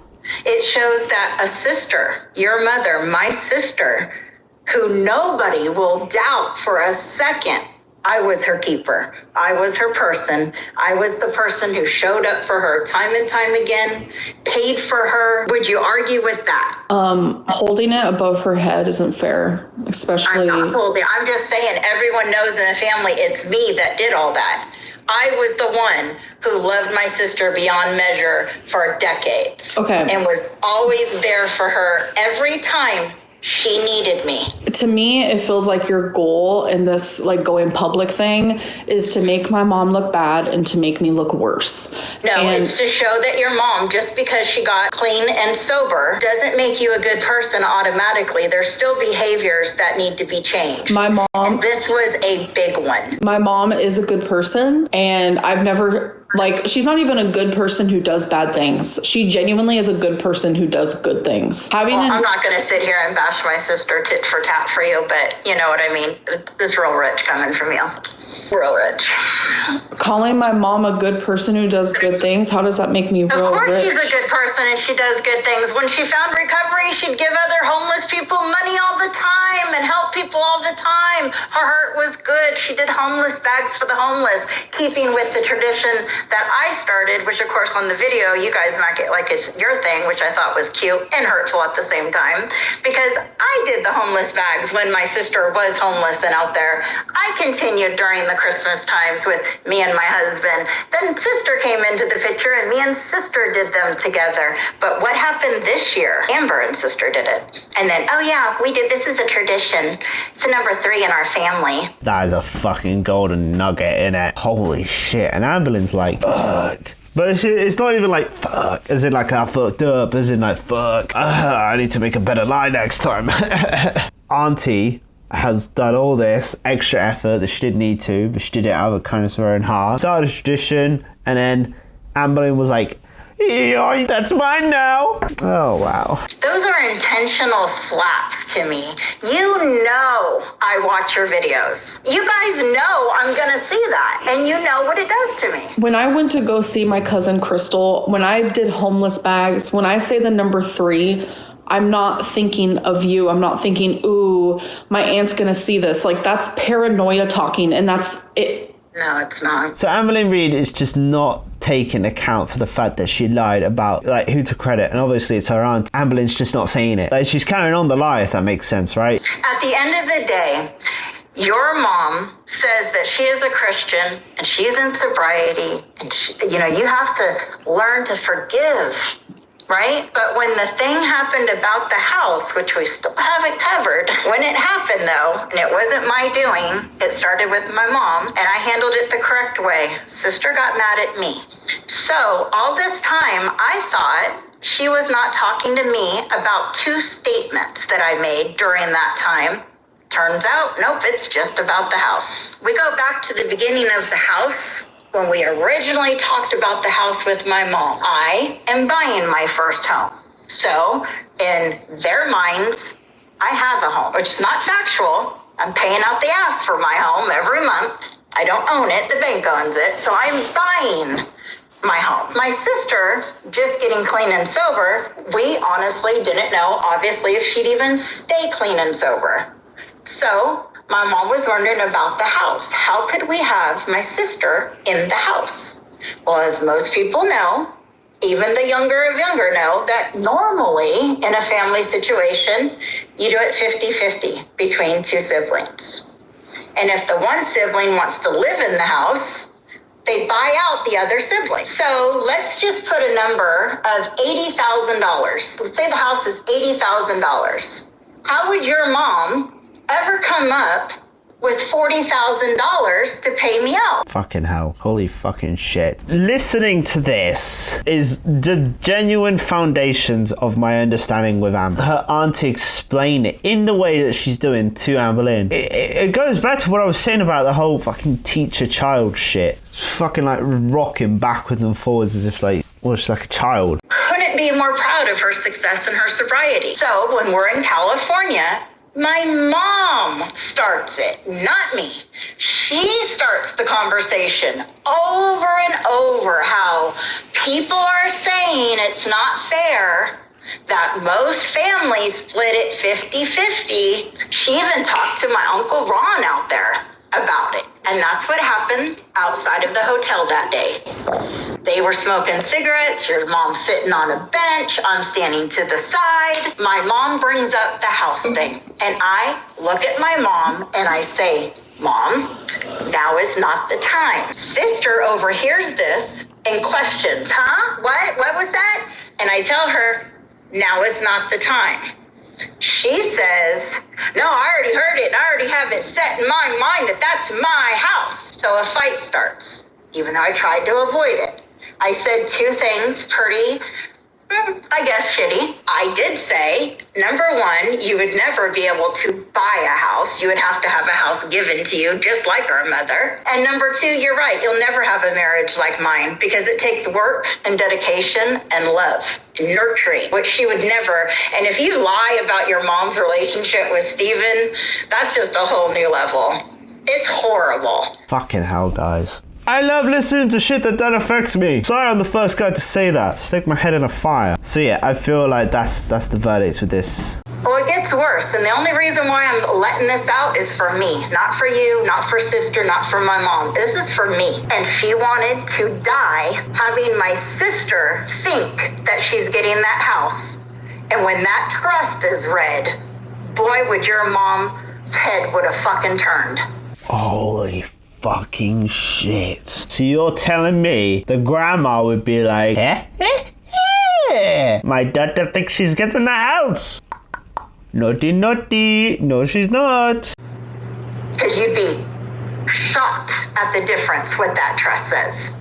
It shows that a sister, your mother, my sister, who nobody will doubt for a second, I was her keeper. I was her person. I was the person who showed up for her time and time again, paid for her. Would you argue with that? Holding it above her head isn't fair, especially... I'm not holding. I'm just saying everyone knows in the family it's me that did all that. I was the one who loved my sister beyond measure for decades. Okay. And was always there for her every time she needed me. To me, it feels like your goal in this like going public thing is to make my mom look bad and to make me look worse. No, it's to show that your mom, just because she got clean and sober, doesn't make you a good person automatically. There's still behaviors that need to be changed. My mom... And this was a big one. My mom is a good person, and I've never Like, she's not even a good person who does bad things. She genuinely is a good person who does good things. I'm not going to sit here and bash my sister tit for tat for you, but you know what I mean. It's real rich coming from you. Real rich. Calling my mom a good person who does good things, how does that make me real rich? Of course she's a good person and she does good things. When she found recovery, she'd give other homeless people money all the time and help people all the time. Her heart was good. She did homeless bags for the homeless, keeping with the tradition that I started, which of course on the video, you guys might get like it's your thing, which I thought was cute and hurtful at the same time, because I did the homeless bags when my sister was homeless and out there. I continued during the Christmas times with me and my husband. Then sister came into the picture and me and sister did them together. But what happened this year? Amber and sister did it. And then, oh yeah, we did. This is a tradition. It's a number 3 in our family. That is a fucking golden nugget, innit? Holy shit. And Amberlynn's like, fuck. But it's not even like, fuck, as in like, I fucked up, as in like, fuck, I need to make a better lie next time. Auntie has done all this extra effort that she didn't need to, but she did it out of the kindness of her own heart. Started a tradition, and then Amberylnn was like, yoink, that's mine now. Oh, wow. Those are intentional slaps to me. You know I watch your videos. You guys know I'm going to see that, and you know what it does to me. When I went to go see my cousin Crystal, when I did homeless bags, when I say the number 3, I'm not thinking of you. I'm not thinking, ooh, my aunt's going to see this. Like, that's paranoia talking, and that's it. No, it's not. So Amberylnn Reid is just not taking account for the fact that she lied about, like, who to credit. And obviously it's her aunt. Amberlynn's just not saying it. Like, she's carrying on the lie, if that makes sense, right? At the end of the day, your mom says that she is a Christian and she's in sobriety. And, you have to learn to forgive. Right? But when the thing happened about the house, which we still haven't covered, when it happened though, and it wasn't my doing, it started with my mom, and I handled it the correct way. Sister got mad at me. So all this time, I thought she was not talking to me about 2 statements that I made during that time. Turns out, nope, it's just about the house. We go back to the beginning of the house. When we originally talked about the house with my mom, I am buying my first home. So in their minds, I have a home, which is not factual. I'm paying out the ass for my home every month. I don't own it. The bank owns it. So I'm buying my home. My sister, just getting clean and sober, we honestly didn't know, obviously, if she'd even stay clean and sober. So my mom was wondering about the house. How could we have my sister in the house? Well, as most people know, even the younger of younger know that normally in a family situation, you do it 50-50 between 2 siblings. And if the one sibling wants to live in the house, they buy out the other sibling. So let's just put a number of $80,000. Let's say the house is $80,000. How would your mom ever come up with $40,000 to pay me out? Fucking hell. Holy fucking shit. Listening to this is the genuine foundations of my understanding with Amber. Her auntie explained it in the way that she's doing to Amberylnn. It goes back to what I was saying about the whole fucking teacher-child shit. It's fucking like rocking backwards and forwards as if like, well, she's like a child. Couldn't be more proud of her success and her sobriety. So when we're in California, my mom starts it, not me. She starts the conversation over and over how people are saying it's not fair that most families split it 50-50. She even talked to my Uncle Ron out there about it. And that's what happened outside of the hotel that day. They were smoking cigarettes, your mom's sitting on a bench, I'm standing to the side. My mom brings up the house thing, and I look at my mom and I say, Mom, now is not the time. Sister overhears this and questions, What was that? And I tell her, now is not the time. She says, no, I already heard it. I already have it set in my mind that that's my house. So a fight starts, even though I tried to avoid it. I said 2 things pretty I guess shitty. I did say, number one, you would never be able to buy a house. You would have to have a house given to you, just like our mother. And number two, you're right. You'll never have a marriage like mine because it takes work and dedication and love, nurturing, which she would never. And if you lie about your mom's relationship with Steven, that's just a whole new level. It's horrible. Fucking hell, guys. I love listening to shit that affects me. Sorry I'm the first guy to say that. Stick my head in a fire. So yeah, I feel like that's the verdict with this. Well, it gets worse, and the only reason why I'm letting this out is for me. Not for you, not for sister, not for my mom. This is for me. And she wanted to die having my sister think that she's getting that house. And when that trust is read, boy, would your mom's head would have fucking turned. Holy fucking shit. So you're telling me the grandma would be like, my daughter thinks she's getting the house. Naughty, naughty. No, she's not. Because you'd be shocked at the difference what that trust says.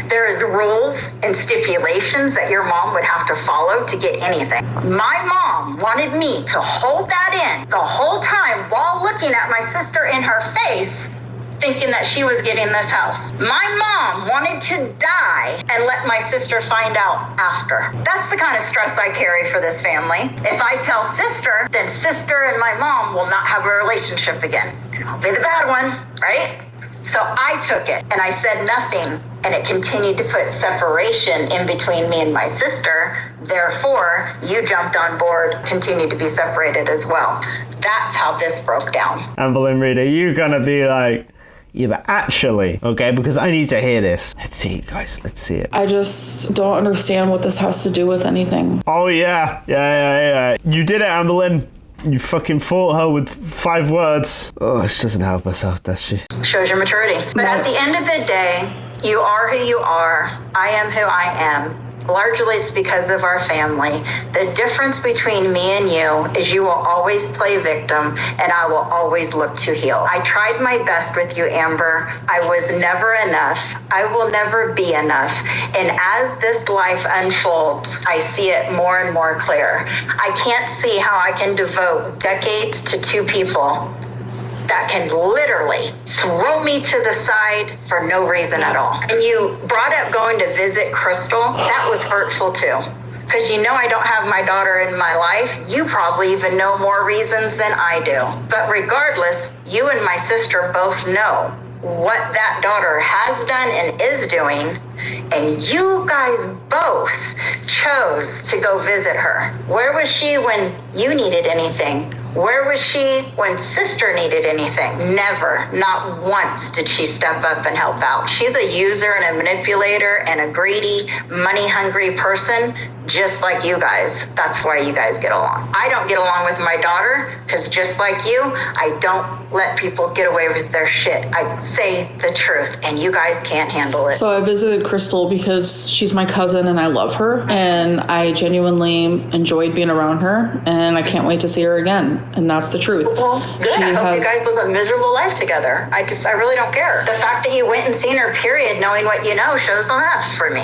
There is rules and stipulations that your mom would have to follow to get anything. My mom wanted me to hold that in the whole time while looking at my sister in her face, thinking that she was getting this house. My mom wanted to die and let my sister find out after. That's the kind of stress I carry for this family. If I tell sister, then sister and my mom will not have a relationship again. And I'll be the bad one, right? So I took it and I said nothing, and it continued to put separation in between me and my sister. Therefore, you jumped on board, continued to be separated as well. That's how this broke down. Amberylnn, Reid, are you gonna be like, yeah, but actually, okay, because I need to hear this. Let's see it, guys. Let's see it. I just don't understand what this has to do with anything. Oh, yeah. You did it, Amberylnn. You fucking fought her with 5 words. Oh, she doesn't help herself, does she? Shows your maturity. But at the end of the day, you are who you are. I am who I am. Largely, it's because of our family. The difference between me and you is you will always play victim, and I will always look to heal. I tried my best with you, Amber. I was never enough. I will never be enough. And as this life unfolds, I see it more and more clear. I can't see how I can devote decades to 2 people that can literally throw me to the side for no reason at all. And you brought up going to visit Crystal. That was hurtful too. Because you know I don't have my daughter in my life. You probably even know more reasons than I do. But regardless, you and my sister both know what that daughter has done and is doing. And you guys both chose to go visit her. Where was she when you needed anything? Where was she when sister needed anything? Never, not once did she step up and help out. She's a user and a manipulator and a greedy, money-hungry person, just like you guys. That's why you guys get along. I don't get along with my daughter because just like you, I don't let people get away with their shit. I say the truth and you guys can't handle it. So I visited Crystal because she's my cousin and I love her, and I genuinely enjoyed being around her, and I can't wait to see her again. And that's the truth. Well, good. I hope you guys live a miserable life together. I really don't care. The fact that you went and seen her, period, knowing what you know, shows enough for me.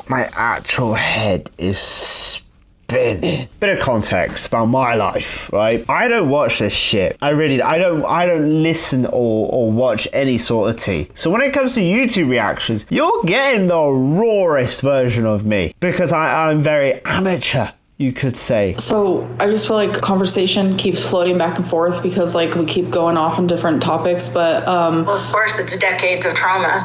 My actual head is spinning. Bit of context about my life, right? I don't watch this shit. I don't listen or watch any sort of tea. So when it comes to YouTube reactions, you're getting the rawest version of me because I'm very amateur, you could say. So I just feel like conversation keeps floating back and forth because like we keep going off on different topics, but well, of course it's decades of trauma.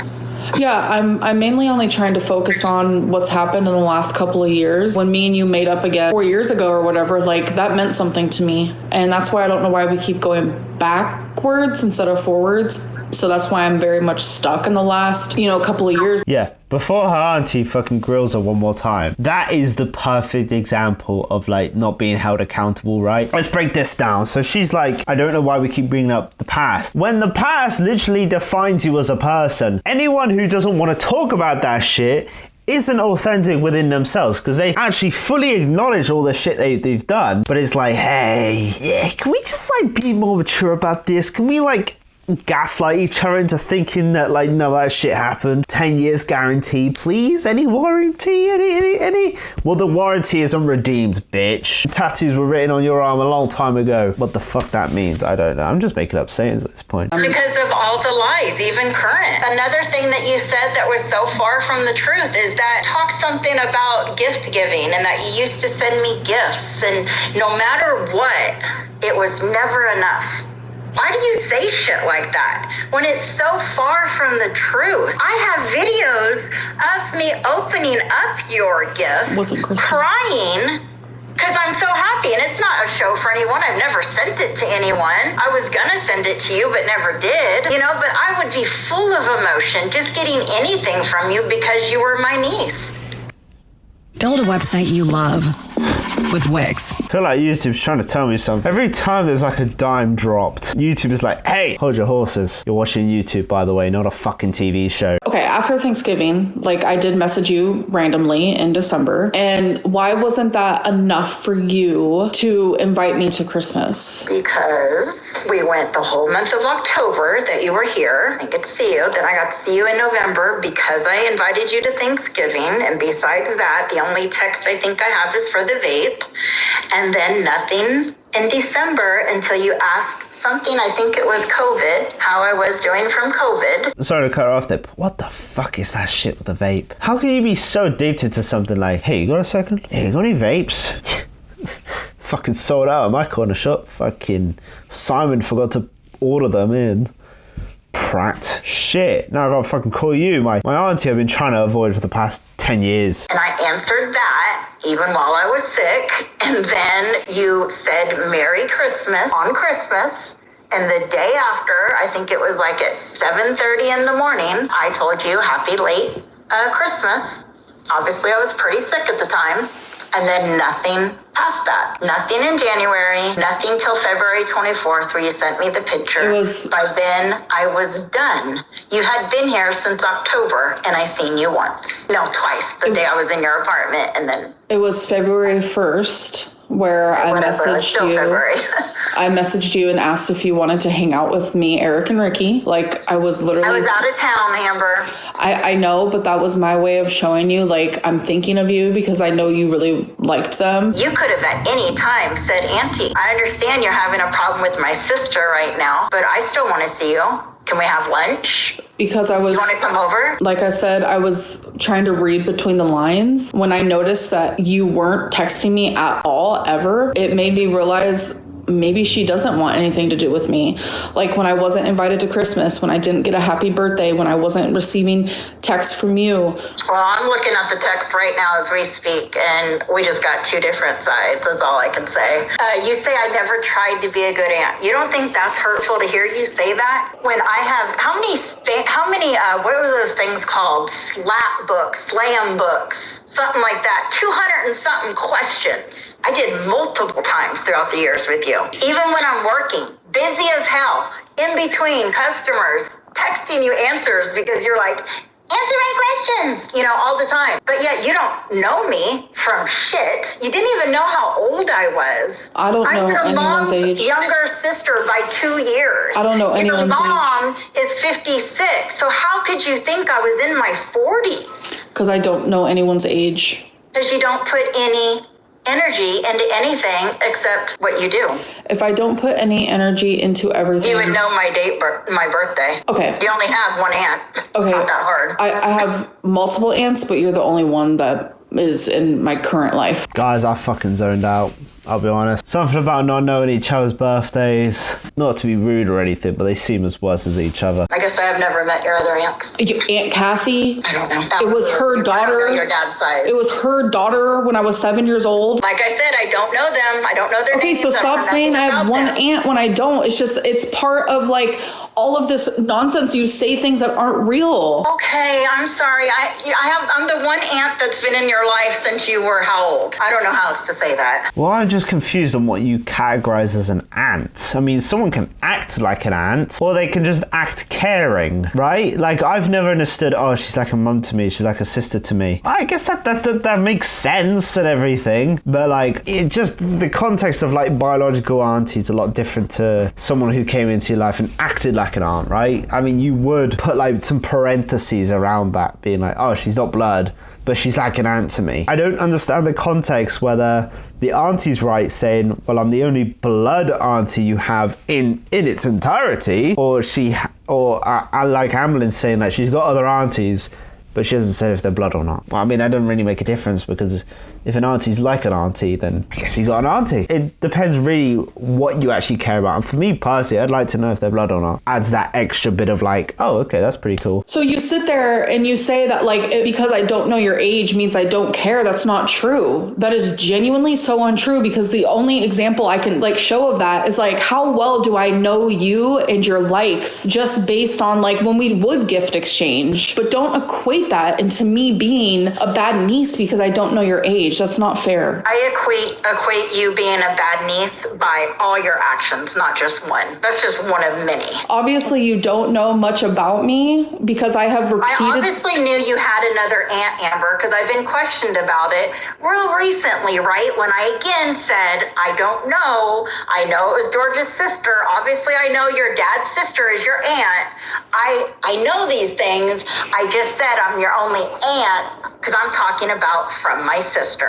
Yeah, I'm mainly only trying to focus on what's happened in the last couple of years. When me and you made up again 4 years ago or whatever, like that meant something to me. And that's why I don't know why we keep going backwards instead of forwards. So that's why I'm very much stuck in the last, couple of years. Yeah, before her auntie fucking grills her one more time. That is the perfect example of like not being held accountable, right? Let's break this down. So she's like, I don't know why we keep bringing up the past. When the past literally defines you as a person. Anyone who doesn't want to talk about that shit isn't authentic within themselves because they actually fully acknowledge all the shit they've done. But it's like, hey, yeah, can we just like be more mature about this? Can we like gaslight each other into thinking that, like, no, that shit happened. 10 years guarantee, please? Any warranty? Any? Well, the warranty is unredeemed, bitch. Tattoos were written on your arm a long time ago. What the fuck that means, I don't know. I'm just making up sayings at this point. Because of all the lies, even current. Another thing that you said that was so far from the truth is that talk something about gift giving and that you used to send me gifts, and no matter what, it was never enough. Why do you say shit like that when it's so far from the truth? I have videos of me opening up your gifts, crying, because I'm so happy. And it's not a show for anyone. I've never sent it to anyone. I was gonna send it to you, but never did. You know, but I would be full of emotion just getting anything from you because you were my niece. Build a website you love with Wix. I feel like YouTube's trying to tell me something. Every time there's like a dime dropped, YouTube is like, hey, hold your horses. You're watching YouTube, by the way, not a fucking TV show. Okay, after Thanksgiving, like, I did message you randomly in December. And why wasn't that enough for you to invite me to Christmas? Because we went the whole month of October that you were here. I get to see you. Then I got to see you in November because I invited you to Thanksgiving. And besides that, the only text I think I have is for the vape. And then nothing in December until you asked something, I think it was COVID, how I was doing from COVID. Sorry to cut her off there, but what the fuck is that shit with the vape? How can you be so addicted to something like, hey, you got a second? Hey, you got any vapes? Fucking sold out at my corner shop. Fucking Simon forgot to order them in. Prat. Shit, now I gotta fucking call you. My auntie I've been trying to avoid for the past 10 years. And I answered that even while I was sick. And then you said Merry Christmas on Christmas. And the day after, I think it was like at 7:30 in the morning, I told you happy late Christmas. Obviously, I was pretty sick at the time. And then nothing past that. Nothing in January, nothing till February 24th where you sent me the picture. By then, I was done. You had been here since October, and I seen you once. No, twice. The day I was in your apartment, and then... It was February 1st where I messaged you. February. I messaged you and asked if you wanted to hang out with me, Eric, and Ricky. Like, I was literally... I was out of town, Amber. I know, but that was my way of showing you, like, I'm thinking of you because I know you really liked them. You could have at any time said, Auntie, I understand you're having a problem with my sister right now, but I still want to see you. Can we have lunch? Because I was... You want to come over? Like I said, I was trying to read between the lines. When I noticed that you weren't texting me at all, ever, it made me realize maybe she doesn't want anything to do with me. Like when I wasn't invited to Christmas, when I didn't get a happy birthday, when I wasn't receiving texts from you. Well, I'm looking at the text right now as we speak, and we just got two different sides. That's all I can say. You say I never tried to be a good aunt. You don't think that's hurtful to hear you say that? When I have, how many, what are those things called? Slap books, slam books, something like that. 200 and something questions. I did multiple times throughout the years with you. Even when I'm working, busy as hell, in between customers, texting you answers because you're like, answer my questions, you know, all the time. But yet you don't know me from shit. You didn't even know how old I was. I don't know anyone's age. I'm your mom's younger sister by 2 years. I don't know anyone's age. Your mom is 56. So how could you think I was in my 40s? Because I don't know anyone's age. Because you don't put any energy into anything except what you do. If I don't put any energy into everything... You would know my date, my birthday. Okay. You only have one aunt. Okay. It's not that hard. I have multiple aunts, but you're the only one that is in my current life. Guys, I fucking zoned out. I'll be honest. Something about not knowing each other's birthdays. Not to be rude or anything, but they seem as worse as each other. I guess I have never met your other aunts. Aunt Kathy? I don't know. It was her daughter. I don't know your dad's size. It was her daughter when I was 7 years old. Like I said, I don't know them. I don't know their names. Okay, so stop saying I have one aunt when I don't. It's just, it's part of like all of this nonsense. You say things that aren't real. Okay, I'm sorry. I'm the one aunt that's been in your life since you were how old? I don't know how else to say that. Well, I'm just confused on what you categorize as an aunt. I mean, someone can act like an aunt, or they can just act caring, right? Like, I've never understood, oh, she's like a mum to me, she's like a sister to me. I guess that makes sense and everything, but like, it just, the context of like biological auntie is a lot different to someone who came into your life and acted like like an aunt, right? I mean, you would put like some parentheses around that, being like, oh, she's not blood, but she's like an aunt to me. I don't understand the context whether the auntie's right saying, well, I'm the only blood auntie you have in its entirety, or I like Amberylnn saying that she's got other aunties, but she doesn't say if they're blood or not. Well, I mean, that doesn't really make a difference, because if an auntie's like an auntie, then I guess you got an auntie. It depends really what you actually care about. And for me personally, I'd like to know if they're blood or not. Adds that extra bit of like, oh, okay, that's pretty cool. So you sit there and you say that like, because I don't know your age means I don't care. That's not true. That is genuinely so untrue, because the only example I can like show of that is like, how well do I know you and your likes just based on like when we would gift exchange? But don't equate that into me being a bad niece because I don't know your age. That's not fair. I equate you being a bad niece by all your actions, not just one. That's just one of many. Obviously, you don't know much about me because I have repeated... I obviously knew you had another aunt, Amber, because I've been questioned about it real recently, right? When I again said, I don't know. I know it was George's sister. Obviously, I know your dad's sister is your aunt. I know these things. I just said I'm your only aunt because I'm talking about from my sister.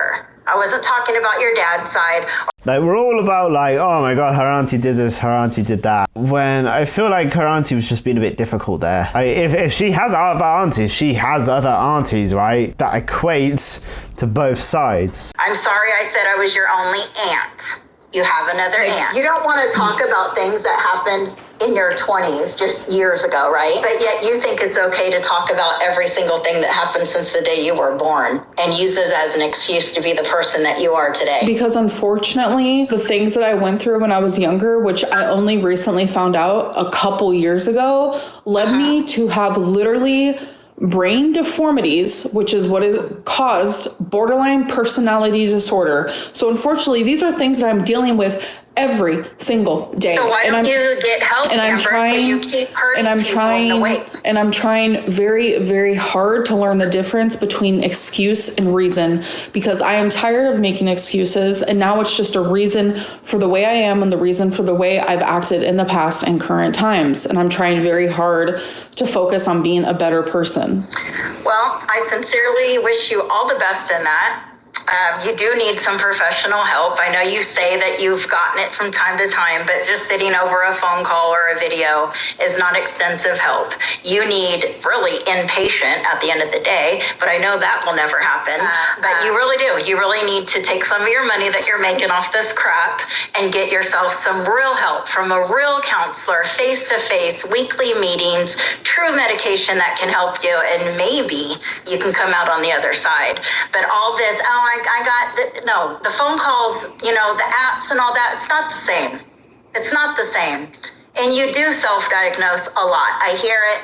I wasn't talking about your dad's side. Like, we're all about like, oh my god, her auntie did this, her auntie did that. When I feel like her auntie was just being a bit difficult there. Like, if she has other aunties, she has other aunties, right? That equates to both sides. I'm sorry I said I was your only aunt. You have another aunt. You don't want to talk about things that happened in your 20s, just years ago, right? But yet you think it's okay to talk about every single thing that happened since the day you were born and use this as an excuse to be the person that you are today. Because unfortunately, the things that I went through when I was younger, which I only recently found out a couple years ago, led me to have literally brain deformities, which is what is caused borderline personality disorder. So unfortunately, these are things that I'm dealing with every single day. So why don't you get help, and I'm Amber, trying, so you keep hurting and I'm people trying, in the weight? And I'm trying very, very hard to learn the difference between excuse and reason, because I am tired of making excuses, and now it's just a reason for the way I am and the reason for the way I've acted in the past and current times. And I'm trying very hard to focus on being a better person. Well, I sincerely wish you all the best in that. You do need some professional help. I know you say that you've gotten it from time to time, but just sitting over a phone call or a video is not extensive help. You need really inpatient at the end of the day, but I know that will never happen. But you really do. You really need to take some of your money that you're making off this crap and get yourself some real help from a real counselor, face-to-face, weekly meetings, true medication that can help you, and maybe you can come out on the other side. But all this, the phone calls, the apps and all that, it's not the same. It's not the same. And you do self-diagnose a lot. I hear it.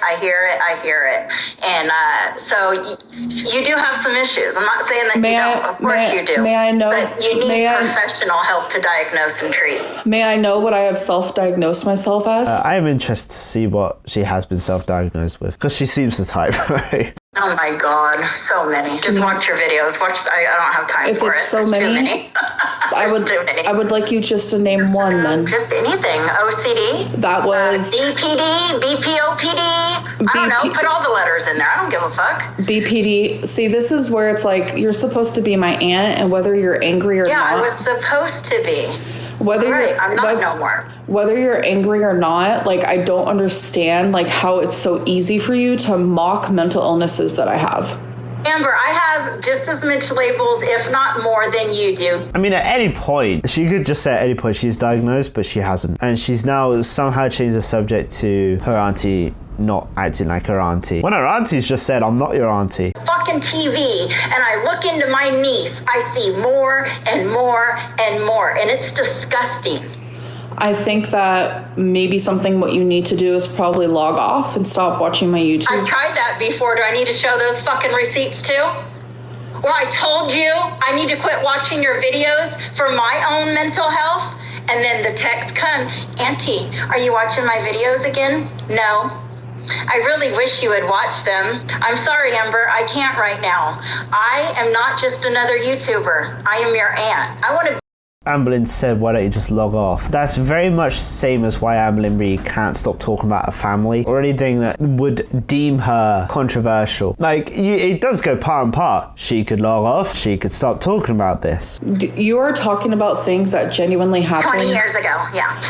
And so you do have some issues. I'm not saying that you don't. Of course you do. May I know? But you need professional help to diagnose and treat. May I know what I have self-diagnosed myself as? I am interested to see what she has been self-diagnosed with, because she seems the type, right? Oh my God, so many. Just watch your videos. I don't have time for it. If it's so There's many, too many. I would like you just to name one then. Just anything. OCD. That was DPD, BPOPD. I don't know. Put all the letters in there. I don't give a fuck. BPD. See, this is where it's like you're supposed to be my aunt, and whether you're angry or not. Yeah, I was supposed to be. I'm not no more. Whether you're angry or not, like, I don't understand like how it's so easy for you to mock mental illnesses that I have. Amber, I have just as much labels, if not more, than you do. I mean, at any point, she could just say at any point she's diagnosed, but she hasn't. And she's now somehow changed the subject to her auntie not acting like her auntie, when her auntie's just said, I'm not your auntie. Fucking TV, and I look into my niece, I see more and more and more, and it's disgusting. I think that maybe what you need to do is probably log off and stop watching my YouTube. I've tried that before. Do I need to show those fucking receipts too? Or I told you I need to quit watching your videos for my own mental health, and then the text comes, Auntie, are you watching my videos again? No. I really wish you had watched them. I'm sorry, Amber, I can't right now. I am not just another YouTuber. I am your aunt. I want to Amberylnn said, why don't you just log off? That's very much the same as why Amberylnn Reid can't stop talking about her family or anything that would deem her controversial. Like, it does go part and part. She could log off, she could stop talking about this. You are talking about things that genuinely happened 20 years ago, yeah.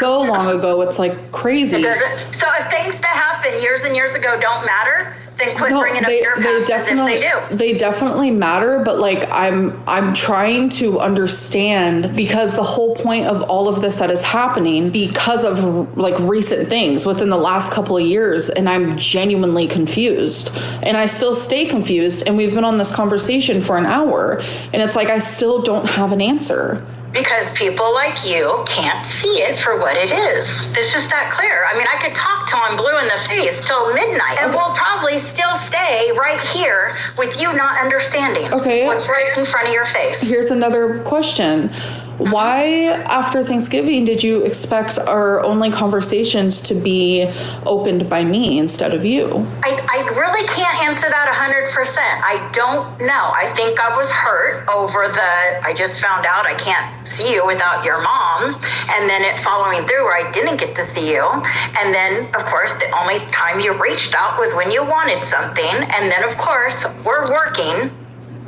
so long ago, it's like crazy. It doesn't. So if things that happened years and years ago don't matter, then quit bringing up your past as if they do. They definitely matter, but like I'm trying to understand, because the whole point of all of this that is happening because of like recent things within the last couple of years, and I'm genuinely confused, and I still stay confused, and we've been on this conversation for an hour, and it's like I still don't have an answer. Because people like you can't see it for what it is. It's just that clear. I mean, I could talk till I'm blue in the face till midnight, and we'll probably still stay right here with you not understanding what's right in front of your face. Here's another question. Why, after Thanksgiving, did you expect our only conversations to be opened by me instead of you? I really can't answer that 100%. I don't know. I think I was hurt over I just found out I can't see you without your mom. And then it following through where I didn't get to see you. And then, of course, the only time you reached out was when you wanted something. And then, of course, we're working.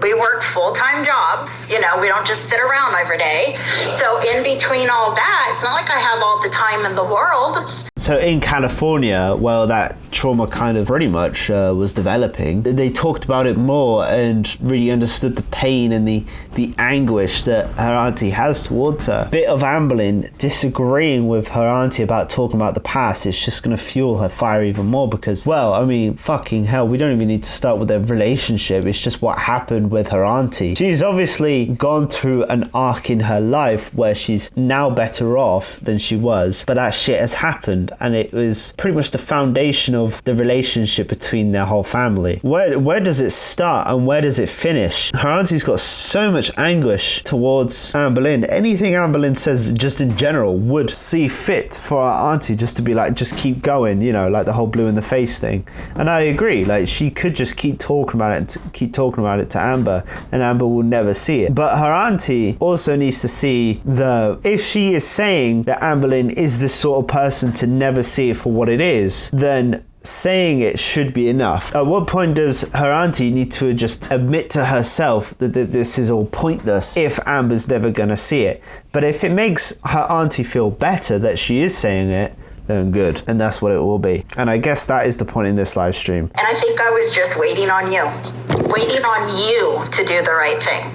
We work full-time jobs, we don't just sit around every day. So in between all that, it's not like I have all the time in the world. So in California, well, that trauma kind of pretty much was developing. They talked about it more and really understood the pain and the anguish that her auntie has towards her. Bit of Amberylnn disagreeing with her auntie about talking about the past is just going to fuel her fire even more because, well, I mean, fucking hell, we don't even need to start with their relationship. It's just what happened with her auntie. She's obviously gone through an arc in her life where she's now better off than she was, but that shit has happened. And it was pretty much the foundation of the relationship between their whole family. Where does it start and where does it finish? Her auntie's got so much anguish towards Amberylnn. Anything Amberylnn says just in general would see fit for our auntie just to be like, just keep going, like the whole blue in the face thing. And I agree, like she could just keep talking about it to Amber, and Amber will never see it. But her auntie also needs to see if she is saying that Amberylnn is this sort of person to never see it for what it is, then saying it should be enough. At what point does her auntie need to just admit to herself that this is all pointless if Amber's never gonna see it? But if it makes her auntie feel better that she is saying it, then good. And that's what it will be. And I guess that is the point in this live stream. And I think I was just waiting on you to do the right thing.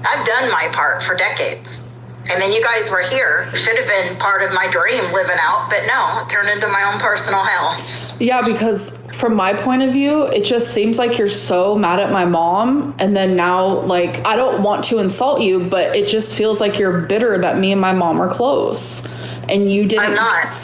I've done my part for decades. And then you guys were here. Should have been part of my dream living out, but no, it turned into my own personal hell. Yeah, because from my point of view, it just seems like you're so mad at my mom. And then now, like, I don't want to insult you, but it just feels like you're bitter that me and my mom are close. And you didn't. I'm not.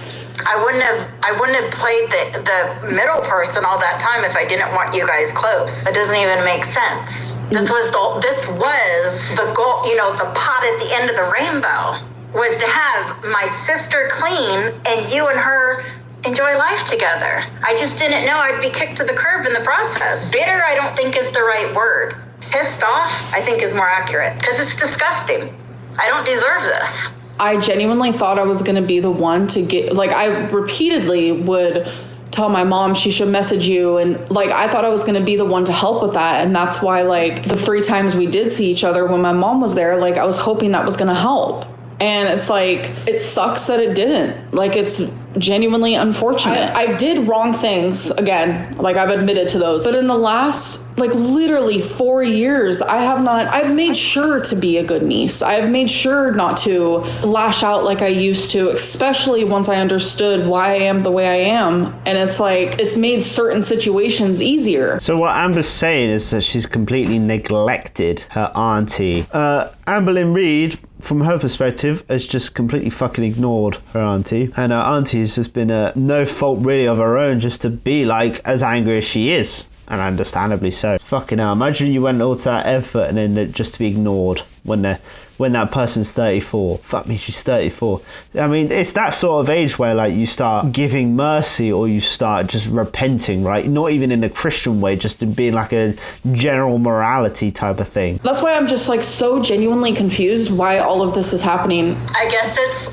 I wouldn't have played the middle person all that time if I didn't want you guys close. It doesn't even make sense. This was the goal, the pot at the end of the rainbow was to have my sister clean and you and her enjoy life together. I just didn't know I'd be kicked to the curb in the process. Bitter, I don't think is the right word. Pissed off, I think is more accurate because it's disgusting. I don't deserve this. I genuinely thought I was going to be the one to get, like, I repeatedly would tell my mom she should message you. And like, I thought I was going to be the one to help with that. And that's why, like, the 3 times we did see each other when my mom was there, like, I was hoping that was going to help. And it's like, it sucks that it didn't. Like, it's genuinely unfortunate. I did wrong things, again, like I've admitted to those. But in the last, like, literally 4 years, I've made sure to be a good niece. I've made sure not to lash out like I used to, especially once I understood why I am the way I am. And it's like, it's made certain situations easier. So what Amber's saying is that she's completely neglected her auntie. Amberylnn Reid, from her perspective, has just completely fucking ignored her auntie. And her auntie has just been no fault really of her own just to be like as angry as she is. And understandably so. Fucking hell, imagine you went all to that effort and then just to be ignored. when that person's 34. Fuck me, she's 34. I mean, it's that sort of age where like you start giving mercy or you start just repenting, right? Not even in a Christian way, just in being like a general morality type of thing. That's why I'm just like so genuinely confused why all of this is happening. I guess it's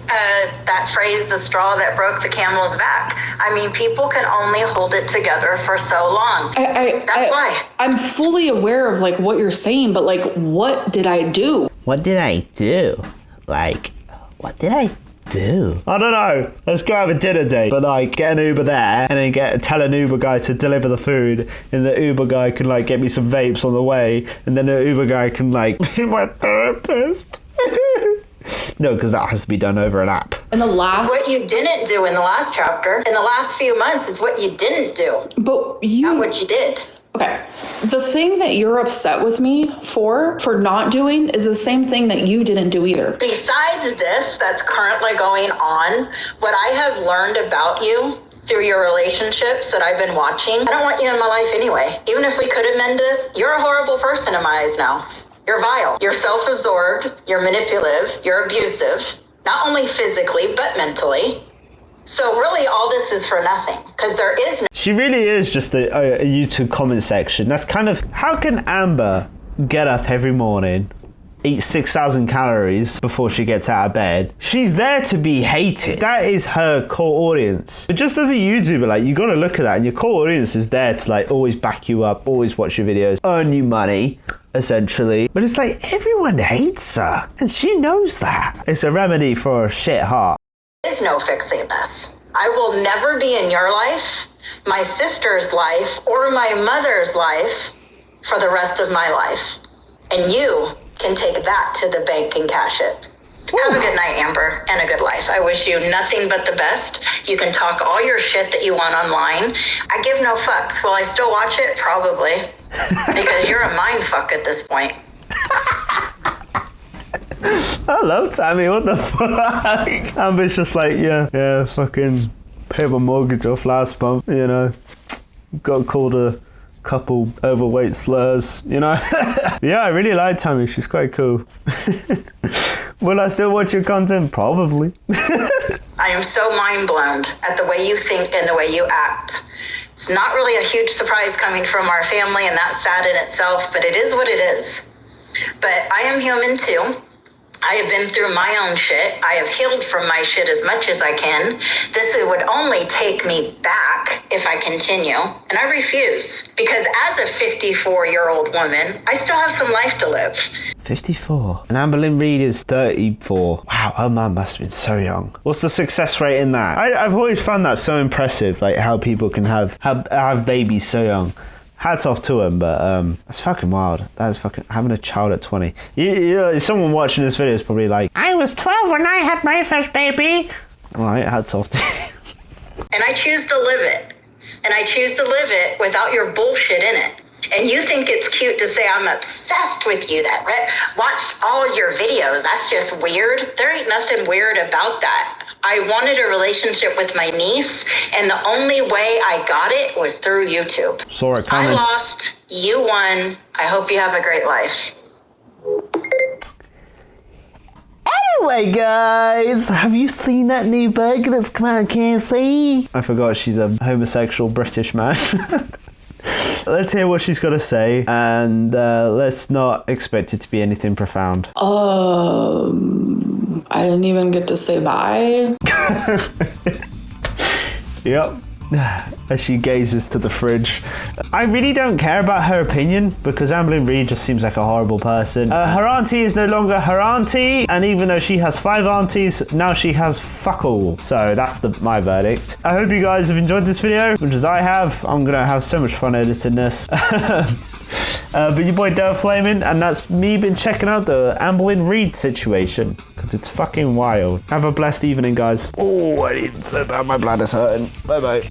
that phrase, the straw that broke the camel's back. I mean, people can only hold it together for so long. That's why. I'm fully aware of like what you're saying, but like, what did I do? What did I do? Like, what did I do? I don't know. Let's go have a dinner date. But like, get an Uber there and then tell an Uber guy to deliver the food. And the Uber guy can like get me some vapes on the way. And then the Uber guy can like be my therapist. No, because that has to be done over an app. It's what you didn't do in the last chapter. In the last few months, it's what you didn't do. But not what you did. Okay. The thing that you're upset with me for not doing is the same thing that you didn't do either. Besides this that's currently going on, what I have learned about you through your relationships that I've been watching, I don't want you in my life anyway. Even if we could amend this, you're a horrible person in my eyes now. You're vile. You're self-absorbed. You're manipulative. You're abusive. Not only physically, but mentally. So really all this is for nothing because there is no... She really is just a YouTube comment section. That's kind of... How can Amber get up every morning, eat 6,000 calories before she gets out of bed? She's there to be hated. That is her core audience. But just as a YouTuber, like, you got to look at that, and your core audience is there to like always back you up, always watch your videos, earn you money, essentially. But it's like everyone hates her, and she knows that. It's a remedy for a shit heart. There is no fixing this. I will never be in your life, my sister's life, or my mother's life for the rest of my life. And you can take that to the bank and cash it. Have a good night, Amber, and a good life. I wish you nothing but the best. You can talk all your shit that you want online. I give no fucks. Will I still watch it? Probably. Because you're a mind fuck at this point. I love Tammy, what the fuck? Amber's just like, yeah, fucking pay my mortgage off last month, you know. Got called a couple overweight slurs, you know. Yeah, I really like Tammy, she's quite cool. Will I still watch your content? Probably. I am so mind blown at the way you think and the way you act. It's not really a huge surprise coming from our family, and that's sad in itself, but it is what it is. But I am human too. I have been through my own shit. I have healed from my shit as much as I can. This would only take me back if I continue. And I refuse. Because as a 54-year-old woman, I still have some life to live. 54. And Amberylnn Reid is 34. Wow, her mum must have been so young. What's the success rate in that? I've always found that so impressive, like how people can have babies so young. Hats off to him, but that's fucking wild. That is fucking having a child at 20. You know, someone watching this video is probably like, I was 12 when I had my first baby. All right, hats off to you. And I choose to live it. And I choose to live it without your bullshit in it. And you think it's cute to say I'm obsessed with you, that watched all your videos. That's just weird. There ain't nothing weird about that. I wanted a relationship with my niece, and the only way I got it was through YouTube. Saw it coming. I lost, you won. I hope you have a great life. Anyway, guys, have you seen that new burger that's come out of KFC? I forgot she's a homosexual British man. Let's hear what she's got to say, and let's not expect it to be anything profound. I didn't even get to say bye. Yep. As she gazes to the fridge. I really don't care about her opinion because Amberylnn Reid just seems like a horrible person. Her auntie is no longer her auntie, and even though she has 5 aunties, now she has fuck all. So that's my verdict. I hope you guys have enjoyed this video, which as I have. I'm gonna have so much fun editing this. But your boy Dale Flaming, and that's me been checking out the Amberylnn Reid situation because it's fucking wild. Have a blessed evening, guys. Oh, I need so bad, my bladder's hurting. Bye bye.